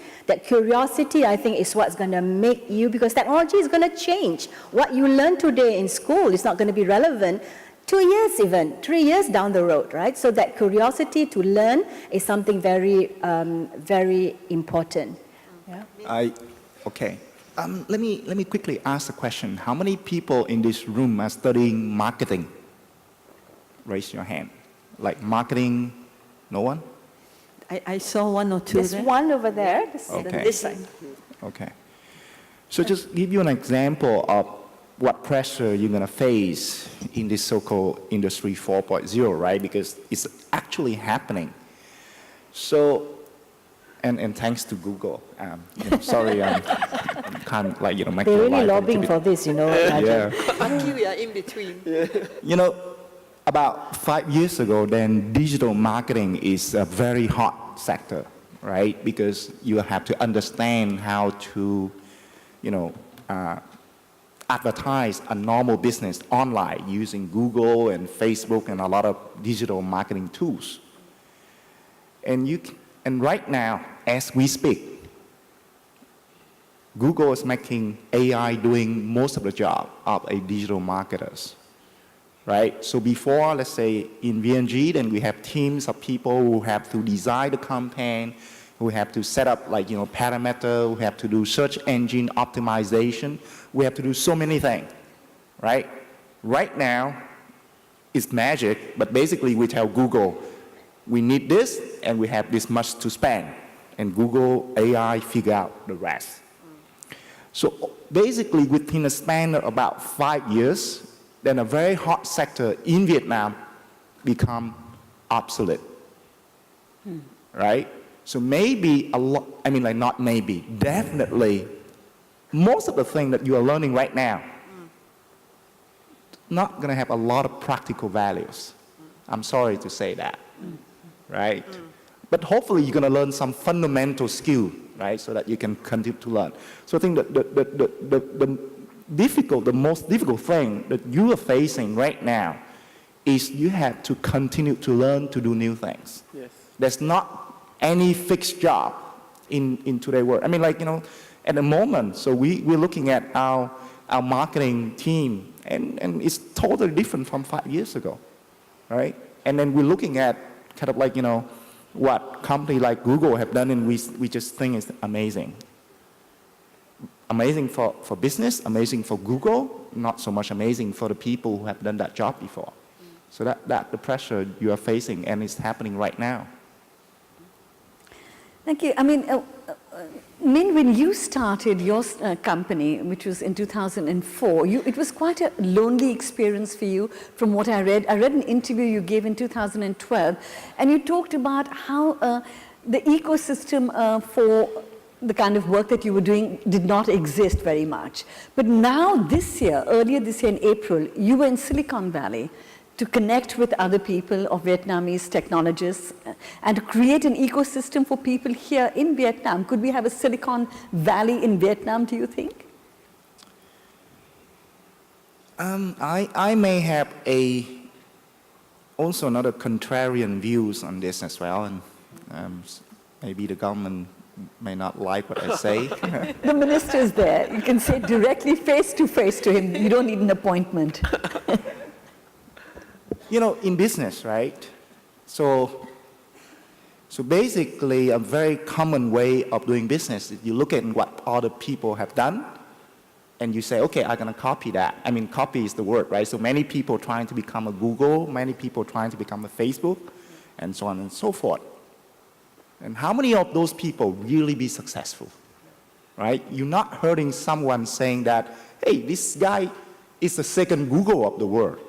I think is what's going to make you, because technology is going to change. What you learn today in school is not going to be relevant 2 years even, 3 years down the road, right? So that curiosity to learn is something very, very important. Yeah? Okay. Let me quickly ask a question. How many people in this room are studying marketing? Raise your hand. Like marketing, no one? I saw one or two. There's one over there. Okay. This side. Okay. So just give you an example of what pressure you're going to face in this so-called Industry 4.0, right? Because it's actually happening. So And thanks to Google. Sorry, I can't make They're your really life lobbying to be- for this, Rajan. Yeah. Lucky we are in between. About 5 years ago, then digital marketing is a very hot sector, right? Because you have to understand how to, advertise a normal business online using Google and Facebook and a lot of digital marketing tools. And right now, as we speak, Google is making AI doing most of the job of a digital marketers, right? So before, let's say in VNG, then we have teams of people who have to design the campaign, who have to set up parameter, who have to do search engine optimization. We have to do so many things, right? Right now, it's magic, but basically we tell Google, we need this, and we have this much to spend. And Google AI figure out the rest. So basically, within a span of about 5 years, then a very hot sector in Vietnam become obsolete, right? So maybe not maybe, definitely, most of the things that you are learning right now, not going to have a lot of practical values. I'm sorry to say that. Right? But hopefully you're going to learn some fundamental skill, right, so that you can continue to learn. So I think that the most difficult thing that you are facing right now is you have to continue to learn to do new things. Yes. There's not any fixed job in today's world. At the moment, so we're looking at our marketing team, and it's totally different from 5 years ago, right? And then we're looking at what company like Google have done, and we just think it's amazing. Amazing for business, amazing for Google, not so much amazing for the people who have done that job before. So that the pressure you are facing, and it's happening right now. Thank you. Minh, when you started your company, which was in 2004, it was quite a lonely experience for you from what I read. I read an interview you gave in 2012, and you talked about how the ecosystem for the kind of work that you were doing did not exist very much. But now earlier this year in April, you were in Silicon Valley to connect with other people of Vietnamese technologists and to create an ecosystem for people here in Vietnam. Could we have a Silicon Valley in Vietnam, do you think? I may have also another contrarian views on this as well, and maybe the government may not like what I say. The minister is there. You can say directly face to him. You don't need an appointment. In business, right? So basically, a very common way of doing business is you look at what other people have done, and you say, okay, I'm going to copy that. Copy is the word, right? So many people trying to become a Google, many people trying to become a Facebook, and so on and so forth. And how many of those people really be successful, right? You're not hearing someone saying that, hey, this guy is the second Google of the world.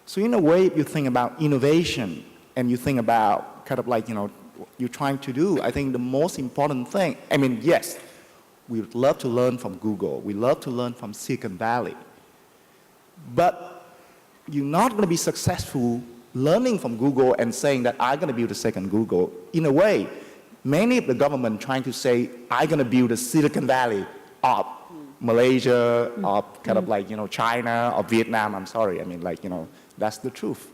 So in a way, if you think about innovation and you think about you're trying to do, I think the most important thing, yes, we would love to learn from Google. We love to learn from Silicon Valley. But you're not going to be successful learning from Google and saying that I'm going to build a second Google. In a way, many of the government trying to say, I'm going to build a Silicon Valley of Malaysia, of China, or Vietnam. I'm sorry. That's the truth.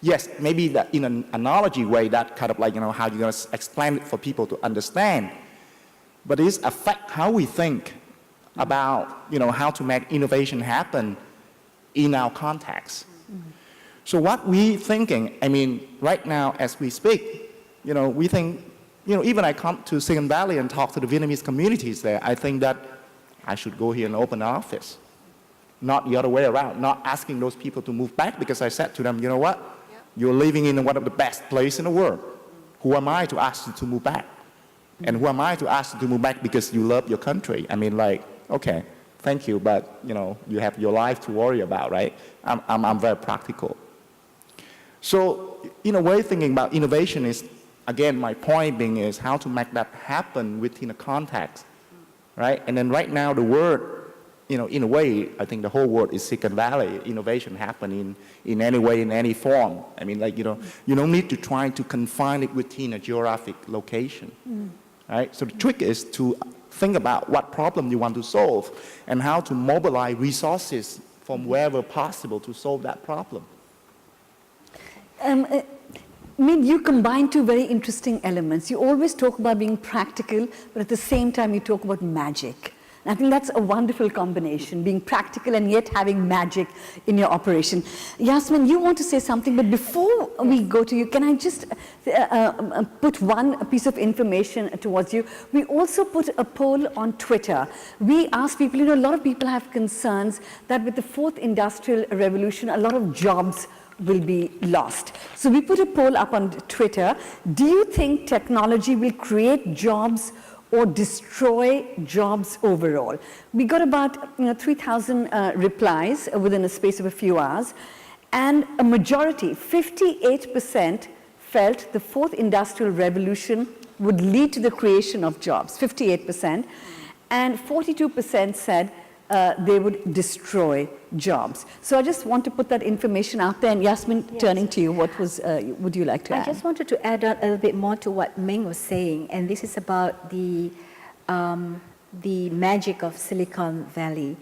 Yes, maybe that in an analogy way, that how you're going to explain it for people to understand. But it affects how we think about, how to make innovation happen in our context. So what we thinking, right now as we speak, we think, even I come to Silicon Valley and talk to the Vietnamese communities there, I think that I should go here and open an office. Not the other way around, not asking those people to move back, because I said to them, you know what? You're living in one of the best places in the world. Who am I to ask you to move back? And who am I to ask you to move back because you love your country? Okay, thank you, but you have your life to worry about, right? I'm very practical. So in a way, thinking about innovation is again, my point being is how to make that happen within a context, right? And then right now the world, in a way, I think the whole world is Silicon Valley. Innovation happening in any way, in any form. I mean, you don't need to try to confine it within a geographic location, right? So the trick is to think about what problem you want to solve and how to mobilize resources from wherever possible to solve that problem. Minh, you combine two very interesting elements. You always talk about being practical, but at the same time you talk about magic. And I think that's a wonderful combination, being practical and yet having magic in your operation. Yasmin, you want to say something, but before we go to you, can I just put one piece of information towards you? We also put a poll on Twitter. We asked people, a lot of people have concerns that with the fourth industrial revolution, a lot of jobs will be lost. So we put a poll up on Twitter. Do you think technology will create jobs or destroy jobs overall? We got about 3,000 replies within a space of a few hours, and a majority, 58%, felt the fourth industrial revolution would lead to the creation of jobs, 58%, and 42% said they would destroy jobs. So I just want to put that information out there. And Yasmin, turning to you, what would you like to add? I just wanted to add on a little bit more to what Minh was saying, and this is about the magic of Silicon Valley.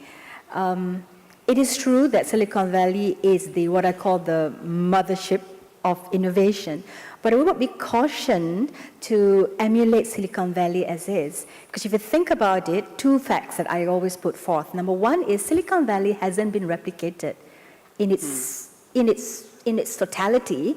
It is true that Silicon Valley is what I call the mothership of innovation. But we would be cautioned to emulate Silicon Valley as is. Because if you think about it, two facts that I always put forth. Number one is Silicon Valley hasn't been replicated in its totality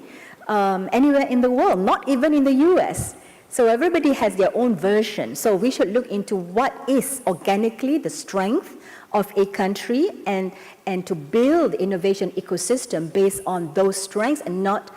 anywhere in the world, not even in the US. So everybody has their own version. So we should look into what is organically the strength of a country and to build innovation ecosystem based on those strengths and not,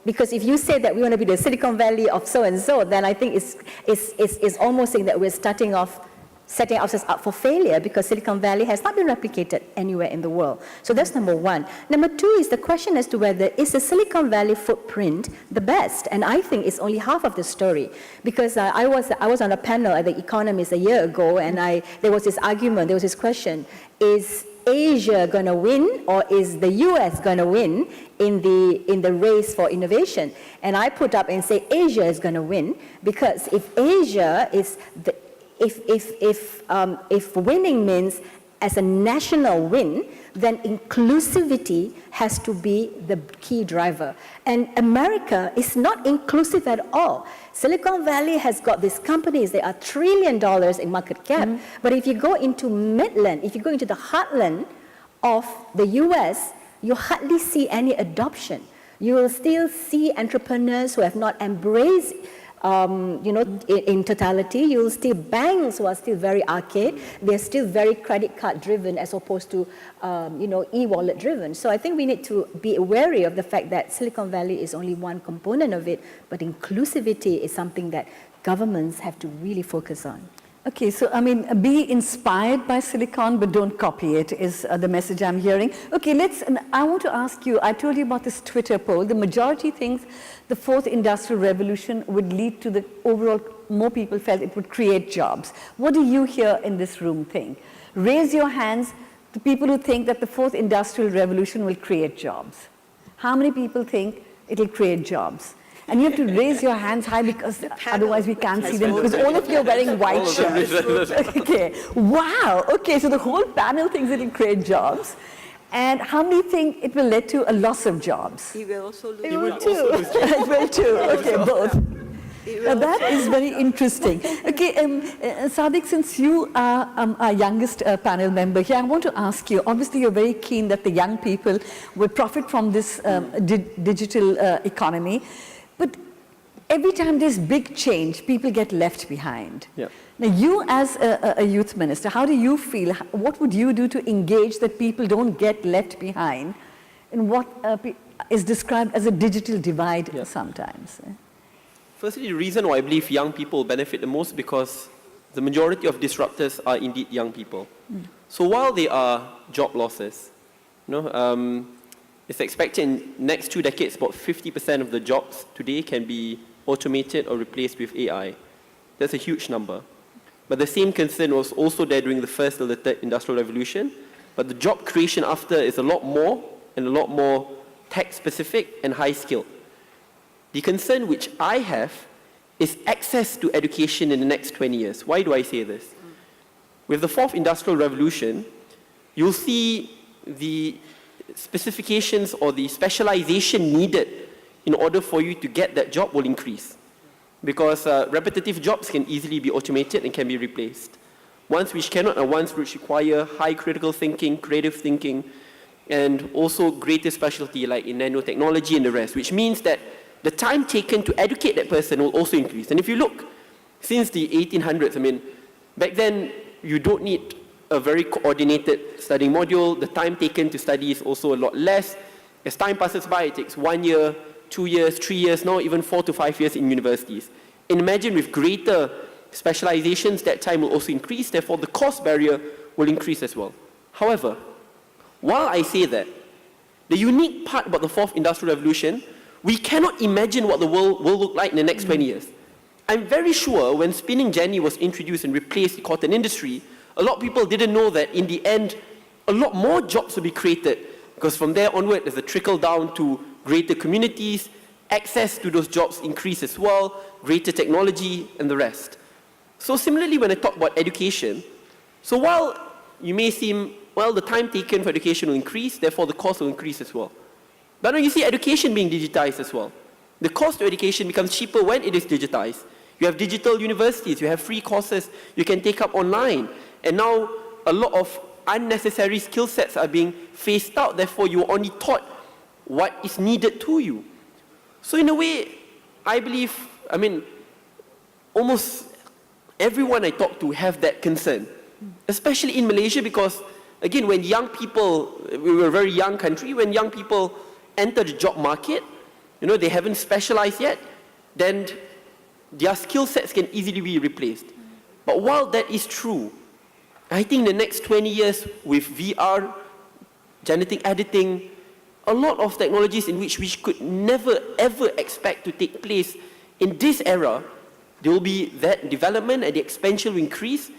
because if you say that we want to be the Silicon Valley of so-and-so, then I think it's almost saying that we're setting ourselves up for failure because Silicon Valley has not been replicated anywhere in the world. So that's number one. Number two is the question as to whether is the Silicon Valley footprint the best? And I think it's only half of the story because I was on a panel at The Economist a year ago, and there was this argument, there was this question, is Asia going to win or is the US going to win in the race for innovation? And I put up and say Asia is going to win because if Asia is if winning means as a national win, then inclusivity has to be the key driver. And America is not inclusive at all. Silicon Valley has got these companies, they are $1 trillion in market cap, but if you go into Midland, if you go into the heartland of the US, you hardly see any adoption. You will still see entrepreneurs who have not embraced in totality. You'll still banks who are still very archaic. They're still very credit card driven as opposed to, e-wallet driven. So I think we need to be wary of the fact that Silicon Valley is only one component of it, but inclusivity is something that governments have to really focus on. Okay, so be inspired by Silicon, but don't copy it, is the message I'm hearing. Okay, I want to ask you, I told you about this Twitter poll. The majority thinks the fourth industrial revolution would lead to the overall, more people felt it would create jobs. What do you here in this room think? Raise your hands, the people who think that the fourth industrial revolution will create jobs. How many people think it will create jobs? And you have to raise your hands high because otherwise we can't see them, because all of you are wearing white shirts. Okay, wow, okay, so the whole panel thinks it will create jobs. And how many think it will lead to a loss of jobs? It will also lose. It will too. It will too, okay, both. Now that is very interesting. Okay, Saddiq, since you are our youngest panel member here, I want to ask you, obviously you're very keen that the young people will profit from this digital economy. But every time there's big change, people get left behind. Yeah. Now, you as a youth minister, how do you feel? What would you do to engage that people don't get left behind in what is described as a digital divide sometimes? Firstly, the reason why I believe young people benefit the most because the majority of disruptors are indeed young people. So while there are job losses, it's expected in next 2 decades about 50% of the jobs today can be automated or replaced with AI. That's a huge number. But the same concern was also there during the first or the third industrial revolution. But the job creation after is a lot more and a lot more tech-specific and high-skilled. The concern which I have is access to education in the next 20 years. Why do I say this? With the fourth industrial revolution, you'll see the specifications or the specialization needed in order for you to get that job will increase. Because repetitive jobs can easily be automated and can be replaced. Ones which cannot are ones which require high critical thinking, creative thinking, and also greater specialty like in nanotechnology and the rest, which means that the time taken to educate that person will also increase. And if you look, since the 1800s, I mean, back then you don't need a very coordinated studying module. The time taken to study is also a lot less. As time passes by, it takes 1 year, 2 years, 3 years, now even 4 to 5 years in universities. And imagine with greater specializations, that time will also increase, therefore the cost barrier will increase as well. However, while I say that, the unique part about the fourth industrial revolution, we cannot imagine what the world will look like in the next 20 years. I'm very sure when spinning jenny was introduced and replaced the cotton industry, a lot of people didn't know that in the end, a lot more jobs will be created, because from there onward, there's a trickle down to greater communities, access to those jobs increase as well, greater technology, and the rest. So similarly, when I talk about education, so while you may seem, well, the time taken for education will increase, therefore the cost will increase as well. But now you see education being digitized as well. The cost of education becomes cheaper when it is digitized. You have digital universities, you have free courses you can take up online, and now a lot of unnecessary skill sets are being phased out, therefore you are only taught what is needed to you. So in a way, I believe, I mean, almost everyone I talk to have that concern, especially in Malaysia, because again, when young people, we were a very young country, when young people enter the job market, you know, they haven't specialized yet, then their skill sets can easily be replaced. But while that is true, I think the next 20 years with VR, genetic editing, a lot of technologies in which we could never ever expect to take place in this era, there will be that development and the expansion will increase.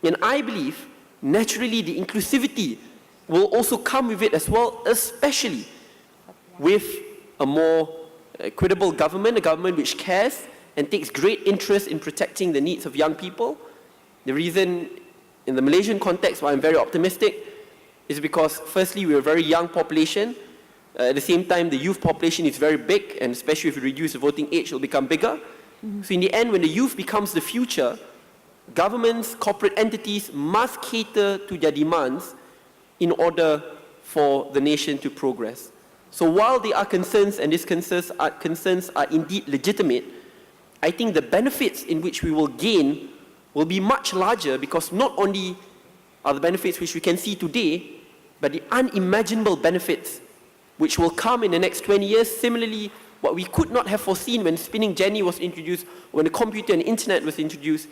And I believe, naturally, the inclusivity will also come with it as well, especially with a more equitable government, a government which cares and takes great interest in protecting the needs of young people. The reason, in the Malaysian context, why I'm very optimistic is because, firstly, we're a very young population. At the same time, the youth population is very big, and especially if you reduce the voting age, it will become bigger. So in the end, when the youth becomes the future, governments, corporate entities must cater to their demands in order for the nation to progress. So while there are concerns, and these concerns are indeed legitimate, I think the benefits in which we will gain will be much larger, because not only are the benefits which we can see today, but the unimaginable benefits which will come in the next 20 years. Similarly, what we could not have foreseen when spinning jenny was introduced, when the computer and internet was introduced,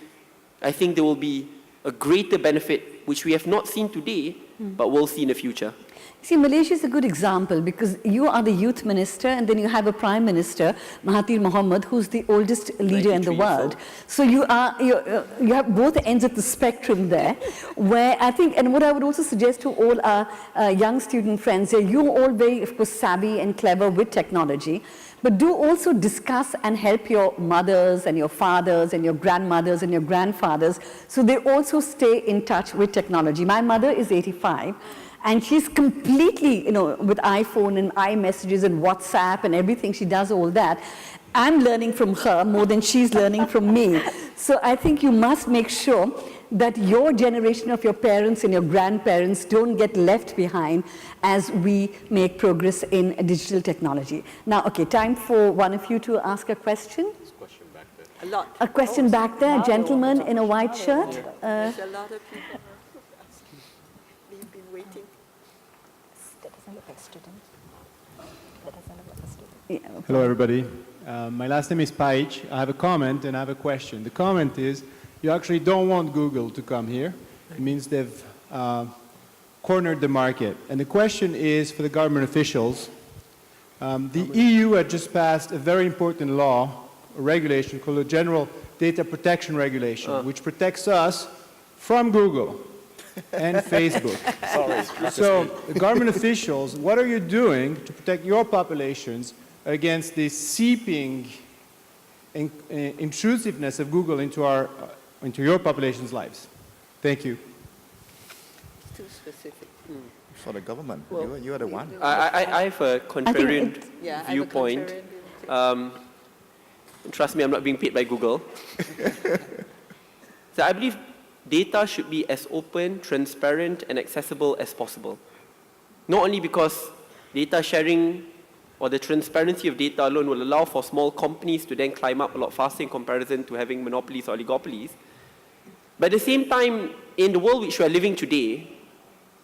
I think there will be a greater benefit which we have not seen today, but will see in the future. See, Malaysia is a good example because you are the youth minister and then you have a prime minister, Mahathir Mohamad, who's the oldest leader in the world. So you have both ends of the spectrum there, where I think, and what I would also suggest to all our young student friends here, you're all very, of course, savvy and clever with technology, but do also discuss and help your mothers and your fathers and your grandmothers and your grandfathers so they also stay in touch with technology. My mother is 85. And she's completely, with iPhone and iMessages and WhatsApp and everything, she does all that. I'm learning from her more than she's learning from me. So I think you must make sure that your generation of your parents and your grandparents don't get left behind as we make progress in digital technology. Now, okay, time for one of you to ask a question. There's a question back there. A lot. A question back there, a gentleman in a white shirt. There's a lot of people. We've been waiting. Hello, everybody. My last name is Paich. I have a comment and I have a question. The comment is, you actually don't want Google to come here. It means they've cornered the market. And the question is for the government officials. The EU had just passed a very important law a regulation called the General Data Protection Regulation, which protects us from Google and Facebook. So, the government officials, what are you doing to protect your populations against the seeping intrusiveness of Google into your population's lives? Thank you. Too specific. For the government, Well, you are the one. I have a contrarian viewpoint. Trust me, I'm not being paid by Google. So I believe data should be as open, transparent, and accessible as possible. Not only because data sharing or the transparency of data alone will allow for small companies to then climb up a lot faster in comparison to having monopolies or oligopolies, but at the same time, in the world which we are living today,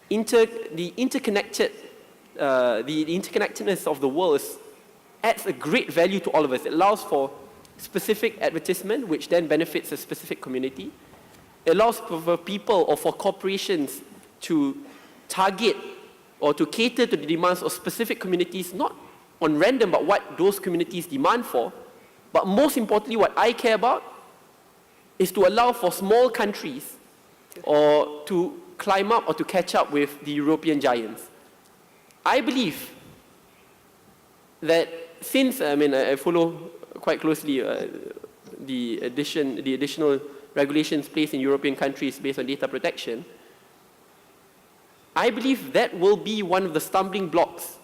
the interconnectedness of the world adds a great value to all of us. It allows for specific advertisement, which then benefits a specific community. It allows for people or for corporations to target or to cater to the demands of specific communities, not on random, but what those communities demand for. But most importantly, what I care about is to allow for small countries or to climb up or to catch up with the European giants. I believe that since, I follow quite closely the additional regulations placed in European countries based on data protection, I believe that will be one of the stumbling blocks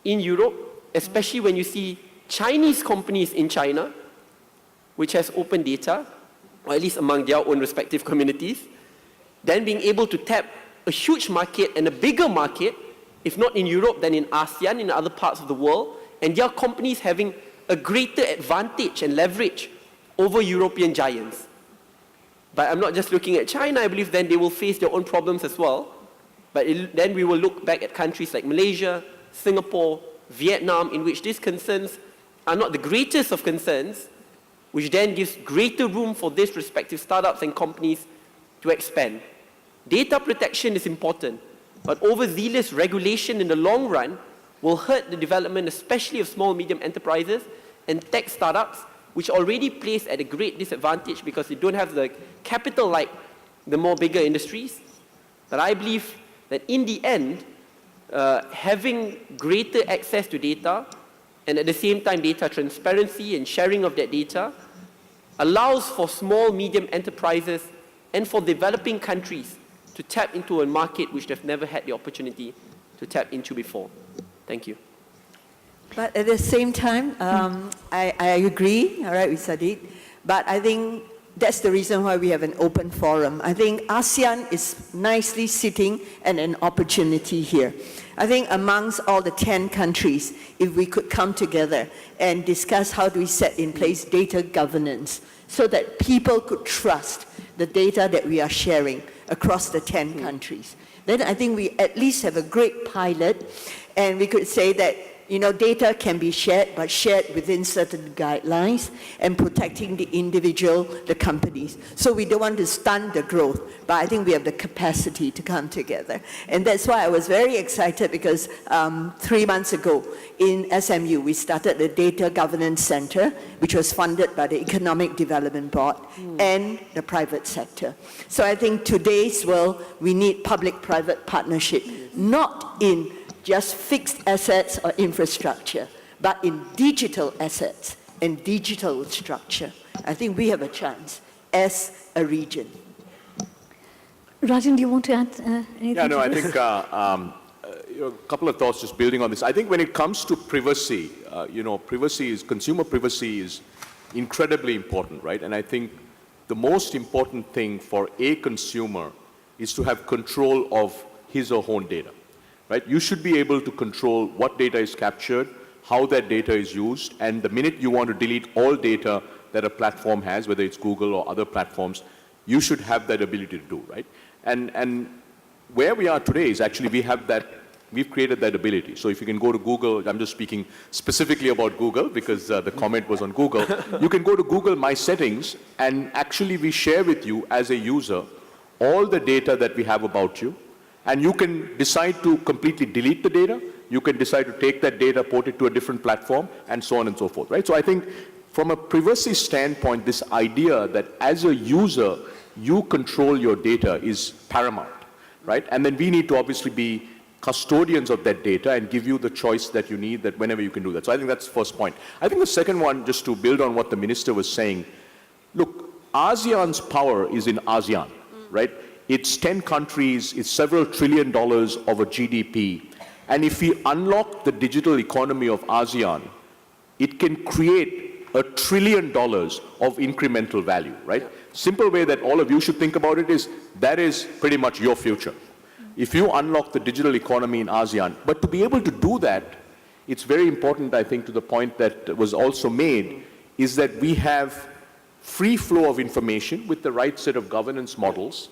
in Europe, especially when you see Chinese companies in China, which has open data, or at least among their own respective communities, then being able to tap a huge market and a bigger market, if not in Europe, then in ASEAN, in other parts of the world, and their companies having a greater advantage and leverage over European giants. But I'm not just looking at China. I believe then they will face their own problems as well. But then we will look back at countries like Malaysia, Singapore, Vietnam, in which these concerns are not the greatest of concerns, which then gives greater room for these respective startups and companies to expand. Data protection is important, but overzealous regulation in the long run will hurt the development, especially of small, medium enterprises and tech startups, which are already placed at a great disadvantage because they don't have the capital like the more bigger industries. But I believe that in the end, having greater access to data and at the same time data transparency and sharing of that data allows for small, medium enterprises and for developing countries to tap into a market which they've never had the opportunity to tap into before. Thank you. But at the same time, I agree, all right, with Saddiq, but I think that's the reason why we have an open forum. I think ASEAN is nicely sitting at an opportunity here. I think amongst all the 10 countries, if we could come together and discuss how do we set in place data governance so that people could trust the data that we are sharing across the 10 countries, then I think we at least have a great pilot, and we could say that data can be shared, but shared within certain guidelines and protecting the individual, the companies. So we don't want to stunt the growth, but I think we have the capacity to come together. And that's why I was very excited because 3 months ago in SMU, we started the Data Governance Center, which was funded by the Economic Development Board and the private sector. So I think today's world, we need public-private partnership, not in just fixed assets or infrastructure, but in digital assets and digital structure. I think we have a chance as a region. Rajan, do you want to add anything? Yeah, no, to I this? think a couple of thoughts just building on this. I think when it comes to privacy, consumer privacy is incredibly important, right? And I think the most important thing for a consumer is to have control of his or her own data. Right? You should be able to control what data is captured, how that data is used, and the minute you want to delete all data that a platform has, whether it's Google or other platforms, you should have that ability to do, right? And where we are today is actually we've created that ability. So if you can go to Google, I'm just speaking specifically about Google because the comment was on Google. You can go to Google My Settings, and actually we share with you as a user all the data that we have about you. And you can decide to completely delete the data. You can decide to take that data, port it to a different platform, and so on and so forth, right? So I think from a privacy standpoint, this idea that as a user, you control your data is paramount, right? And then we need to obviously be custodians of that data and give you the choice that you need, that whenever you can do that. So I think that's the first point. I think the second one, just to build on what the minister was saying, look, ASEAN's power is in ASEAN, right? It's 10 countries, it's several $1 trillion of a GDP. And if we unlock the digital economy of ASEAN, it can create $1 trillion of incremental value, right? Simple way that all of you should think about it is, that is pretty much your future. If you unlock the digital economy in ASEAN, but to be able to do that, it's very important, I think, to the point that was also made, is that we have free flow of information with the right set of governance models,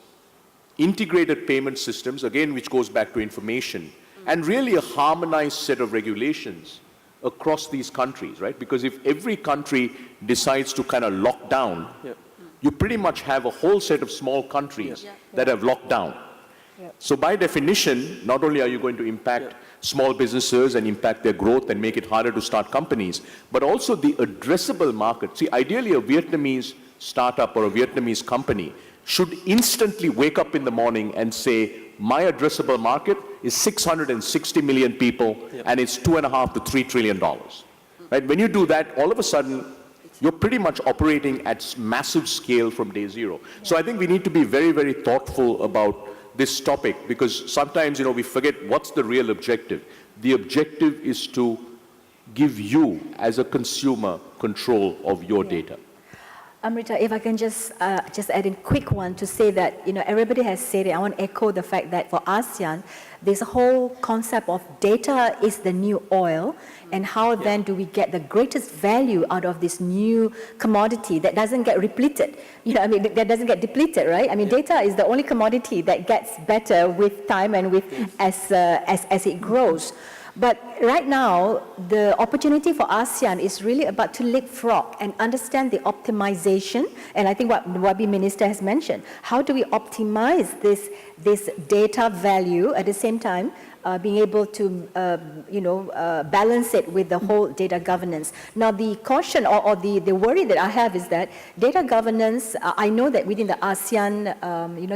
integrated payment systems, again, which goes back to information, and really a harmonized set of regulations across these countries, right? Because if every country decides to kind of lock down, you pretty much have a whole set of small countries that have locked down. So by definition, not only are you going to impact small businesses and impact their growth and make it harder to start companies, but also the addressable market. See, ideally a Vietnamese startup or a Vietnamese company should instantly wake up in the morning and say, my addressable market is 660 million people and it's $2.5 to $3 trillion. Right? When you do that, all of a sudden, you're pretty much operating at massive scale from day zero. So I think we need to be very, very thoughtful about this topic, because sometimes, we forget what's the real objective. The objective is to give you, as a consumer, control of your data. Amrita, if I can just add in quick one to say that, everybody has said it. I want to echo the fact that for ASEAN, this whole concept of data is the new oil, and how then do we get the greatest value out of this new commodity that doesn't get repleted? That doesn't get depleted, right? Data is the only commodity that gets better with time and with as it grows. But right now, the opportunity for ASEAN is really about to leapfrog and understand the optimization, and I think what the minister has mentioned. How do we optimize this data value at the same time being able to balance it with the whole data governance? Now the caution or the worry that I have is that data governance, I know that within the ASEAN,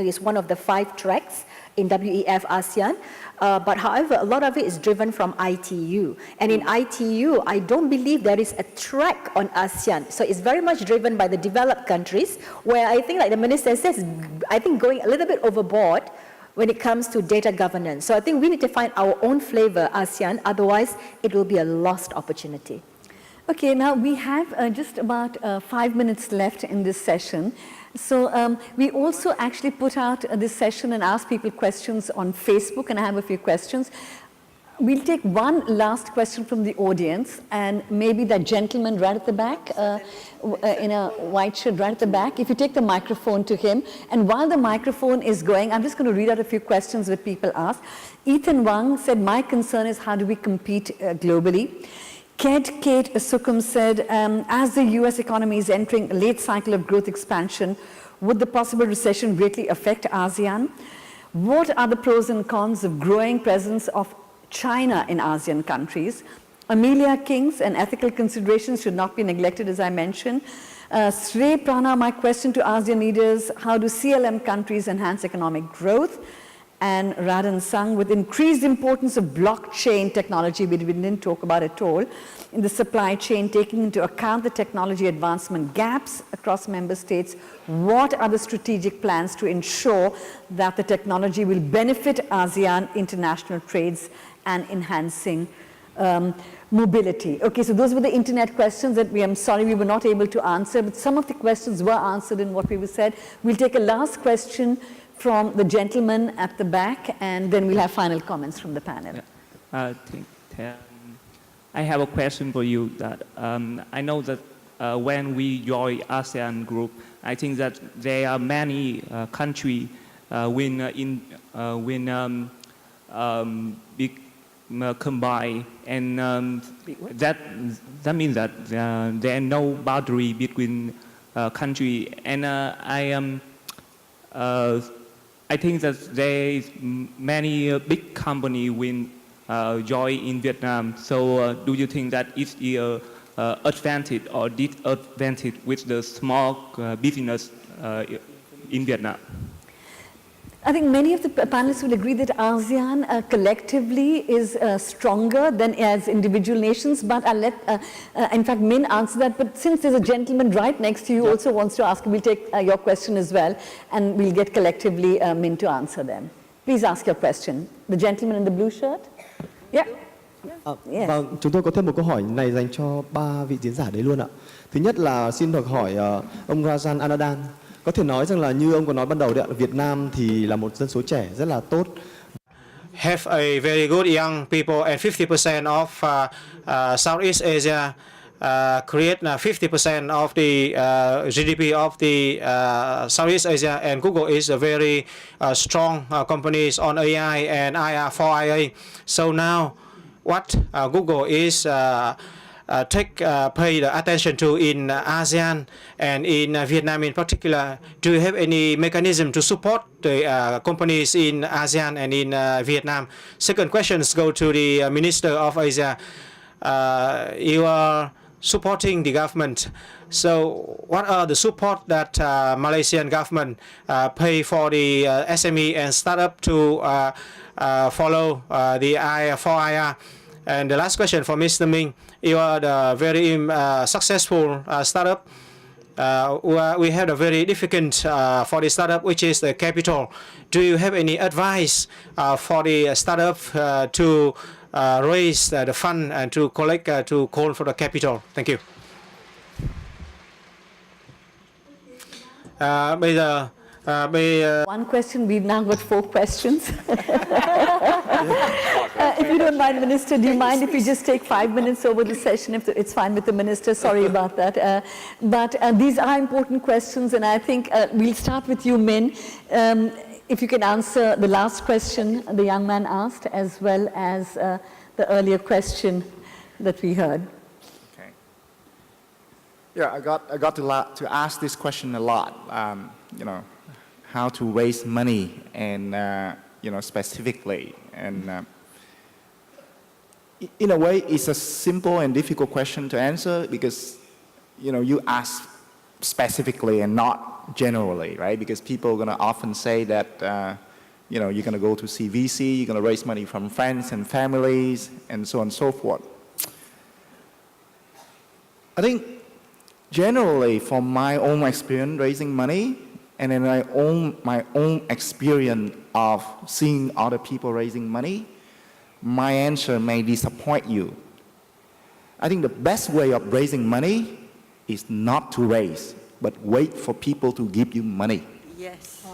is one of the 5 tracks in WEF ASEAN. But however, a lot of it is driven from ITU. And in ITU, I don't believe there is a track on ASEAN. So it's very much driven by the developed countries, where I think, like the minister says, I think going a little bit overboard when it comes to data governance. So I think we need to find our own flavor, ASEAN, otherwise it will be a lost opportunity. Okay, now we have just about 5 minutes left in this session. So we also actually put out this session and asked people questions on Facebook, and I have a few questions. We'll take one last question from the audience, and maybe that gentleman right at the back, in a white shirt right at the back, if you take the microphone to him. And while the microphone is going, I'm just going to read out a few questions that people asked. Ethan Wang said, my concern is how do we compete globally? Kate Sukum said, as the US economy is entering a late cycle of growth expansion, would the possible recession greatly affect ASEAN? What are the pros and cons of growing presence of China in ASEAN countries? Amelia Kings, and ethical considerations should not be neglected, as I mentioned. Srey Prana, my question to ASEAN leaders, how do CLM countries enhance economic growth? And Rajan Sang, with increased importance of blockchain technology, we didn't talk about it at all, in the supply chain, taking into account the technology advancement gaps across member states, what are the strategic plans to ensure that the technology will benefit ASEAN international trades and enhancing mobility? Okay, so those were the internet questions that I'm sorry we were not able to answer, but some of the questions were answered in what we said. We'll take a last question from the gentleman at the back, and then we'll have final comments from the panel. I have a question for you. That I know that when we join ASEAN group, I think that there are many countries when combine, and that means that there are no boundary between country. And I think that there is many big company will join in Vietnam. So do you think that it's a advantage or disadvantage with the small business in Vietnam? I think many of the panelists will agree that ASEAN collectively is stronger than as individual nations, but I'll let, in fact, Minh answer that. But since there's a gentleman right next to you who also wants to ask, we'll take your question as well, and we'll get collectively Minh to answer them. Please ask your question. The gentleman in the blue shirt? Yeah. Yes. Vâng, chúng tôi có thêm một câu hỏi này dành cho ba vị diễn giả đấy luôn ạ. Thứ nhất là xin được hỏi ông Rajan Anandan. Có thể nói rằng là như ông có nói ban đầu đấy ạ, Việt Nam thì là một dân số trẻ rất là tốt. Have a very good young people, and 50% of Southeast Asia create 50% of the GDP of the Southeast Asia, and Google is a very strong companies on AI and IR for IA. So now, what Google is pay the attention to in ASEAN and in Vietnam in particular? Do you have any mechanism to support the companies in ASEAN and in Vietnam? Second questions go to the Minister of Asia. You are supporting the government. So what are the support that Malaysian government pay for the SME and startup to follow the IR4IR? And the last question for Mr. Minh. You are the very successful startup. We have a very difficult for the startup, which is the capital. Do you have any advice for the startup to raise the fund and to collect, to call for the capital? Thank you. One question, we've now got 4 questions. If you don't mind, Minister, do you mind if we just take 5 minutes over the session? If it's fine with the Minister, sorry about that. But these are important questions, and I think we'll start with you, Minh. If you can answer the last question the young man asked, as well as the earlier question that we heard. Okay. Yeah, I got to ask this question a lot. You know, how to raise money, and you know, specifically, and in a way, it's a simple and difficult question to answer because, you know, you ask specifically and not generally, right? Because people are going to often say that, you know, you're going to go to CVC, you're going to raise money from friends and families, and so on and so forth. I think generally, from my own experience raising money, and then my own experience of seeing other people raising money, my answer may disappoint you. I think the best way of raising money is not to raise, but wait for people to give you money. Yes.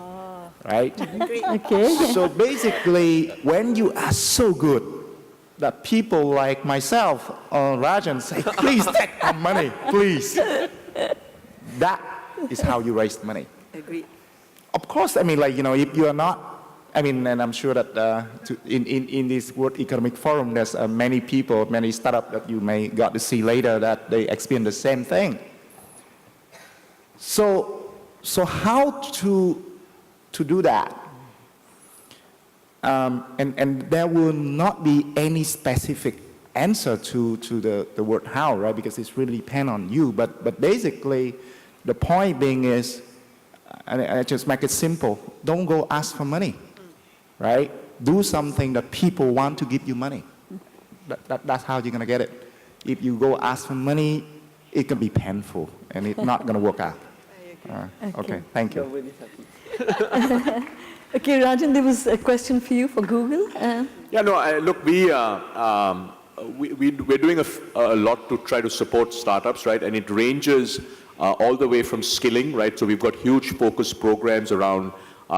Right? Okay. So basically, when you are so good that people like myself or Rajan say, please take my money, please. That is how you raise money. Agree. Of course, I mean, like, you know, if you are not, I mean, and I'm sure that in this World Economic Forum, there's many people, many startups that you may got to see later that they experience the same thing. So how to do that? And there will not be any specific answer to the word how, right? Because it's really depend on you. But basically, the point being is, I just make it simple. Don't go ask for money, right? Do something that people want to give you money. That's how you're going to get it. If you go ask for money, it can be painful, and it's not going to work out. Okay, thank you. Okay, Rajan, there was a question for you for Google. Yeah, no, look, we're doing a lot to try to support startups, right? And it ranges all the way from skilling, right? So we've got huge focus programs around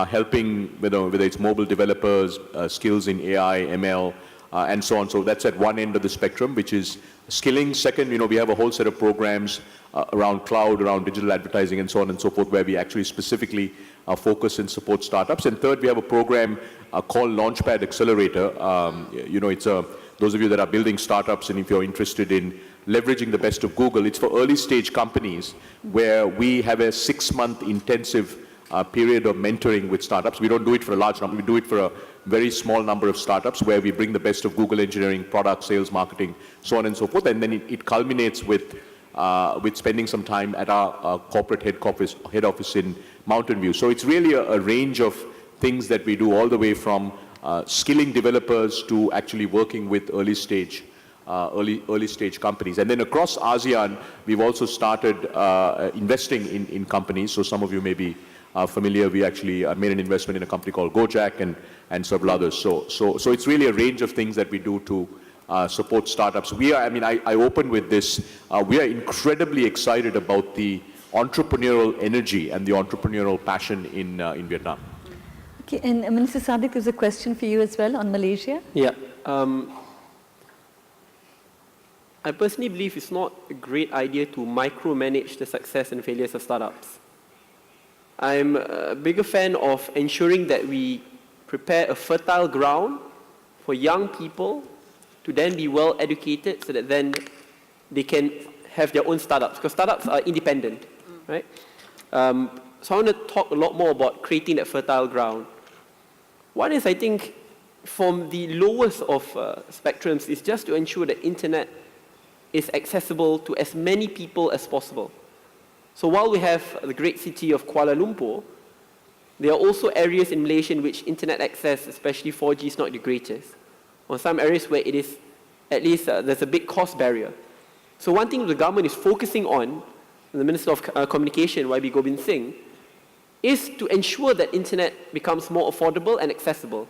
helping, whether it's mobile developers, skills in AI, ML, and so on. So that's at one end of the spectrum, which is skilling. Second, we have a whole set of programs around cloud, around digital advertising, and so on and so forth, where we actually specifically focus and support startups. And third, we have a program called Launchpad Accelerator. It's those of you that are building startups, and if you're interested in leveraging the best of Google, it's for early stage companies where we have a 6-month intensive period of mentoring with startups. We don't do it for a large number, we do it for a very small number of startups where we bring the best of Google engineering, product, sales, marketing, so on and so forth. And then it culminates with spending some time at our corporate head office in Mountain View. So it's really a range of things that we do, all the way from skilling developers to actually working with early stage companies. And then across ASEAN, we've also started investing in companies. So some of you may be familiar. We actually made an investment in a company called Gojek and several others. So it's really a range of things that we do to support startups. I open with this. We are incredibly excited about the entrepreneurial energy and the entrepreneurial passion in Vietnam. Okay, and Minister Saddiq, there's a question for you as well on Malaysia. Yeah. I personally believe it's not a great idea to micromanage the success and failures of startups. I'm a bigger fan of ensuring that we prepare a fertile ground for young people to then be well educated so that then they can have their own startups, because startups are independent, right? So I want to talk a lot more about creating that fertile ground. One is, I think, from the lowest of spectrums is just to ensure that internet is accessible to as many people as possible. So while we have the great city of Kuala Lumpur, there are also areas in Malaysia in which internet access, especially 4G, is not the greatest. Or some areas where it is, at least there's a big cost barrier. So one thing the government is focusing on, the Minister of Communication, YB Gobind Singh, is to ensure that internet becomes more affordable and accessible.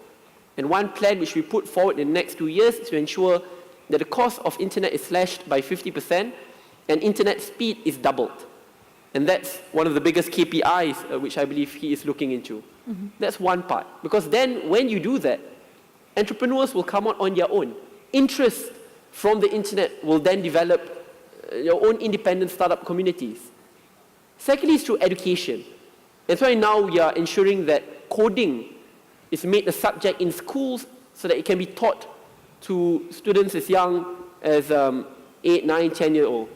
And one plan which we put forward in the next 2 years is to ensure that the cost of internet is slashed by 50% and internet speed is doubled. And that's one of the biggest KPIs which I believe he is looking into. Mm-hmm. That's one part. Because then when you do that, entrepreneurs will come out on their own. Interest from the internet will then develop your own independent startup communities. Secondly is through education. That's why now we are ensuring that coding is made a subject in schools so that it can be taught to students as young as 8, 9, 10-year-old.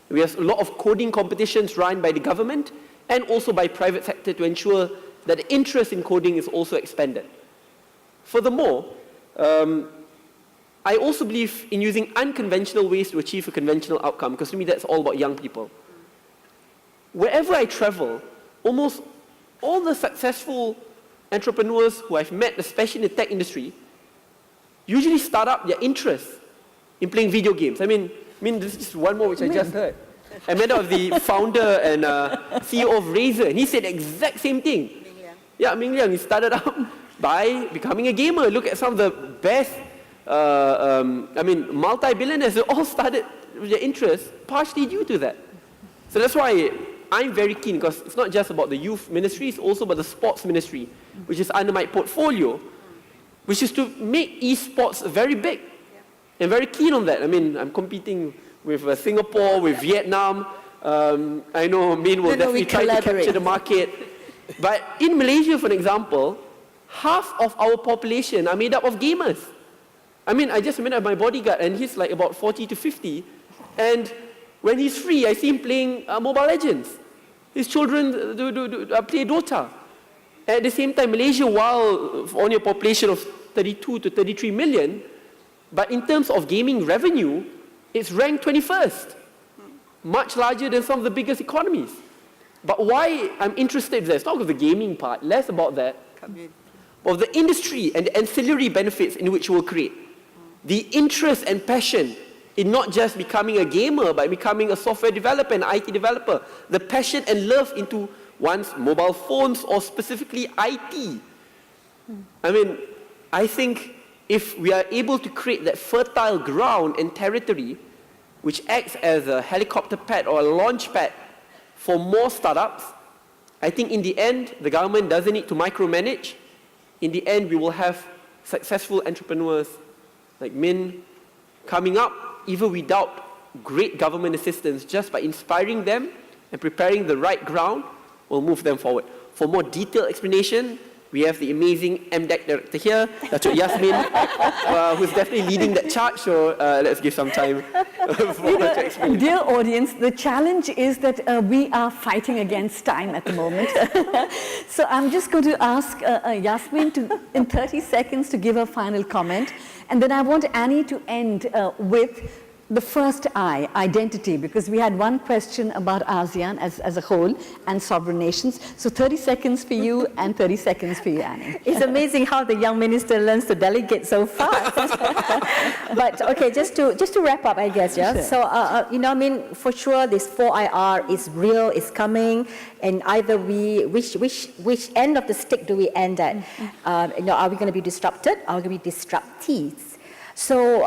We have a lot of coding competitions run by the government and also by private sector to ensure that the interest in coding is also expanded. Furthermore, I also believe in using unconventional ways to achieve a conventional outcome, because to me that's all about young people. Wherever I travel, almost all the successful entrepreneurs who I've met, especially in the tech industry, usually start up their interest in playing video games. I mean, this is just one more which I just heard. I met up with the founder and CEO of Razer, and he said the exact same thing. Yeah, Minh Liang, he started out by becoming a gamer. Look at some of the best, multi-billionaires, they all started with their interest partially due to that. So that's why I'm very keen, because it's not just about the youth ministry, it's also about the sports ministry, which is under my portfolio, which is to make esports very big. I'm very keen on that. I mean, I'm competing with Singapore, with Vietnam. I know Minh will definitely try to capture the market. But in Malaysia, for example, half of our population are made up of gamers. I mean, I just met up my bodyguard, and he's like about 40 to 50. And when he's free, I see him playing Mobile Legends. His children play Dota. At the same time, Malaysia, while on a population of 32 to 33 million, but in terms of gaming revenue, it's ranked 21st, much larger than some of the biggest economies. But why I'm interested in that, it's not about the gaming part, less about that, but of the industry and the ancillary benefits in which we'll create. The interest and passion in not just becoming a gamer, but becoming a software developer and IT developer. The passion and love into one's mobile phones or specifically IT. I mean, I think if we are able to create that fertile ground and territory, which acts as a helicopter pad or a launch pad for more startups, I think in the end, the government doesn't need to micromanage. In the end, we will have successful entrepreneurs like Minh coming up, even without great government assistance, just by inspiring them and preparing the right ground, will move them forward. For more detailed explanation, we have the amazing MDEC director here, Datuk Yasmin, who's definitely leading that charge, so let's give some time Dear audience, the challenge is that we are fighting against time at the moment. So I'm just going to ask Yasmin in 30 seconds to give her final comment. And then I want Annie to end with the first I, identity, because we had one question about ASEAN as a whole and sovereign nations. So 30 seconds for you and 30 seconds for you, Annie. It's amazing how the young minister learns to delegate so fast. But okay, just to wrap up, I guess, yeah. Sure. So you know, I mean, for sure, this 4IR is real, is coming, and either which end of the stick do we end at? You know, are we going to be disrupted? Are we going to be disruptees? So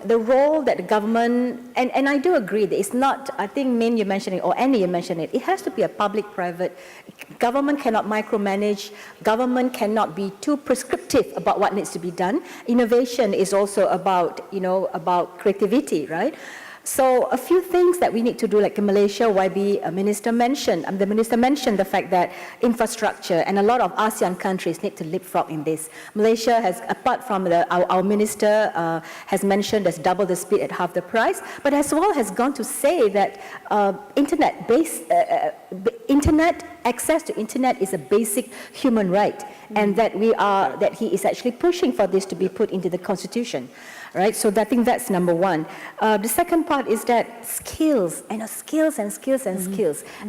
the role that the government, and I do agree that it's not, I think Minh, you mentioned it, or Annie, you mentioned it, it has to be a public-private. Government cannot micromanage. Government cannot be too prescriptive about what needs to be done. Innovation is also about, you know, about creativity, right? So a few things that we need to do, like in Malaysia, YB minister mentioned, the minister mentioned the fact that infrastructure and a lot of ASEAN countries need to leapfrog in this. Malaysia has, apart from our minister has mentioned there's double the speed at half the price, but as well has gone to say that access to internet is a basic human right, and that that he is actually pushing for this to be put into the constitution. Right, so I think that's number one. The second part is that skills, skills.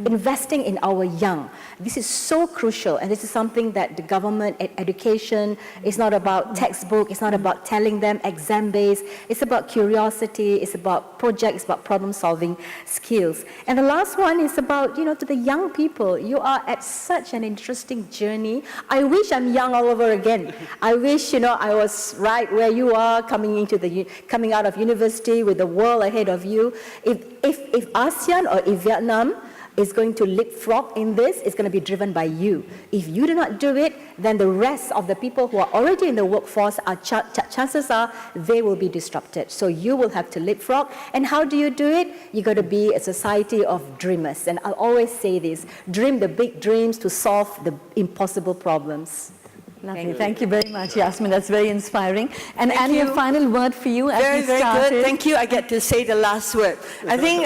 Investing in our young. This is so crucial, and this is something that the government, education, is not about textbook, it's not about telling them exam-based, it's about curiosity, it's about projects, it's about problem-solving skills. And the last one is about, you know, to the young people, you are at such an interesting journey. I wish I'm young all over again. I wish, you know, I was right where you are, coming out of university with the world ahead of you. If ASEAN or if Vietnam is going to leapfrog in this, it's going to be driven by you. If you do not do it, then the rest of the people who are already in the workforce, chances are they will be disrupted. So you will have to leapfrog. And how do you do it? You got to be a society of dreamers. And I'll always say this, dream the big dreams to solve the impossible problems. Lovely. Thank you very much, Yasmin. That's very inspiring. And Annie, a final word for you as we started. Very good. Thank you. I get to say the last word. I think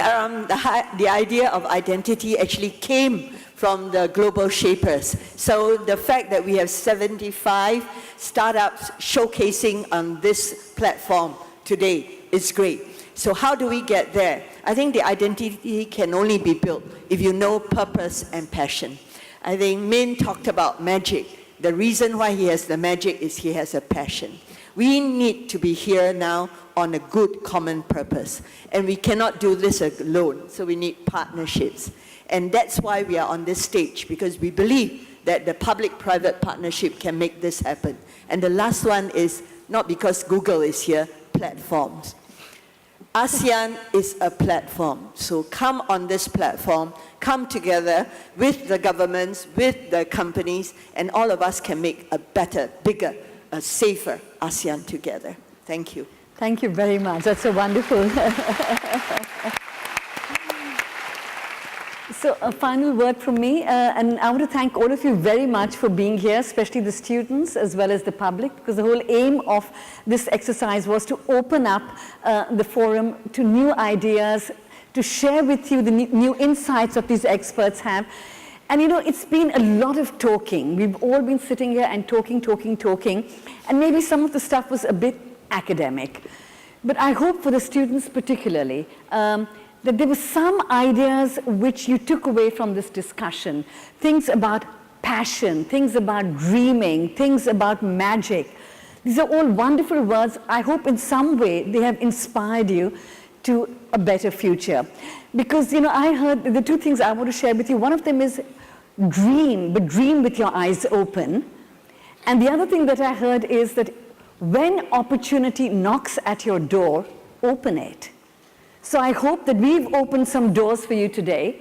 the idea of identity actually came from the global shapers. So the fact that we have 75 startups showcasing on this platform today is great. So how do we get there? I think the identity can only be built if you know purpose and passion. I think Minh talked about magic. The reason why he has the magic is he has a passion. We need to be here now on a good common purpose. And we cannot do this alone, so we need partnerships. And that's why we are on this stage, because we believe that the public-private partnership can make this happen. And the last one is, not because Google is here, platforms. ASEAN is a platform, so come on this platform, come together with the governments, with the companies, and all of us can make a better, bigger, a safer ASEAN together. Thank you. Thank you very much. That's a wonderful. So a final word from me, and I want to thank all of you very much for being here, especially the students as well as the public, because the whole aim of this exercise was to open up the forum to new ideas, to share with you the new insights that these experts have. And you know, it's been a lot of talking. We've all been sitting here and talking, and maybe some of the stuff was a bit academic. But I hope for the students particularly, that there were some ideas which you took away from this discussion. Things about passion, things about dreaming, things about magic. These are all wonderful words. I hope in some way they have inspired you to a better future. Because, you know, I heard the two things I want to share with you. One of them is dream, but dream with your eyes open. And the other thing that I heard is that when opportunity knocks at your door, open it. So I hope that we've opened some doors for you today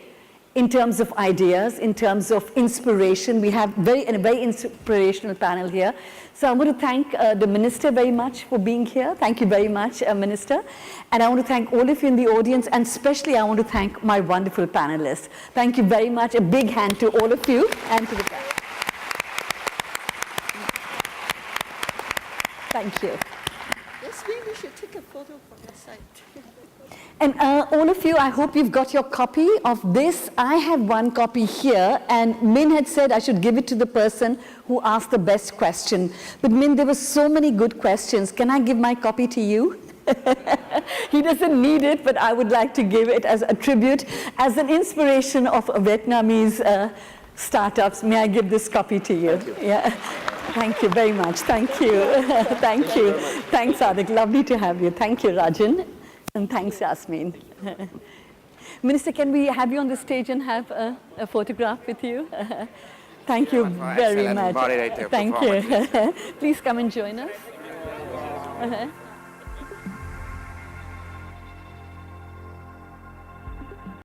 in terms of ideas, in terms of inspiration. We have a very inspirational panel here. So I want to thank the Minister very much for being here. Thank you very much, Minister. And I want to thank all of you in the audience, and especially I want to thank my wonderful panelists. Thank you very much. A big hand to all of you and to the panel. Thank you. Yes, maybe we should take a photo from your side. And all of you, I hope you've got your copy of this. I have one copy here, and Minh had said I should give it to the person who asked the best question. But Minh, there were so many good questions. Can I give my copy to you? He doesn't need it, but I would like to give it as a tribute, as an inspiration of Vietnamese startups. May I give this copy to you? Thank you. Yeah. Thank you very much. Thank you. Thank you. Thanks, Saddiq. Lovely to have you. Thank you, Rajan. And thanks, Yasmin. Minister, can we have you on the stage and have a photograph with you? Thank you very much. Thank you. Please come and join us.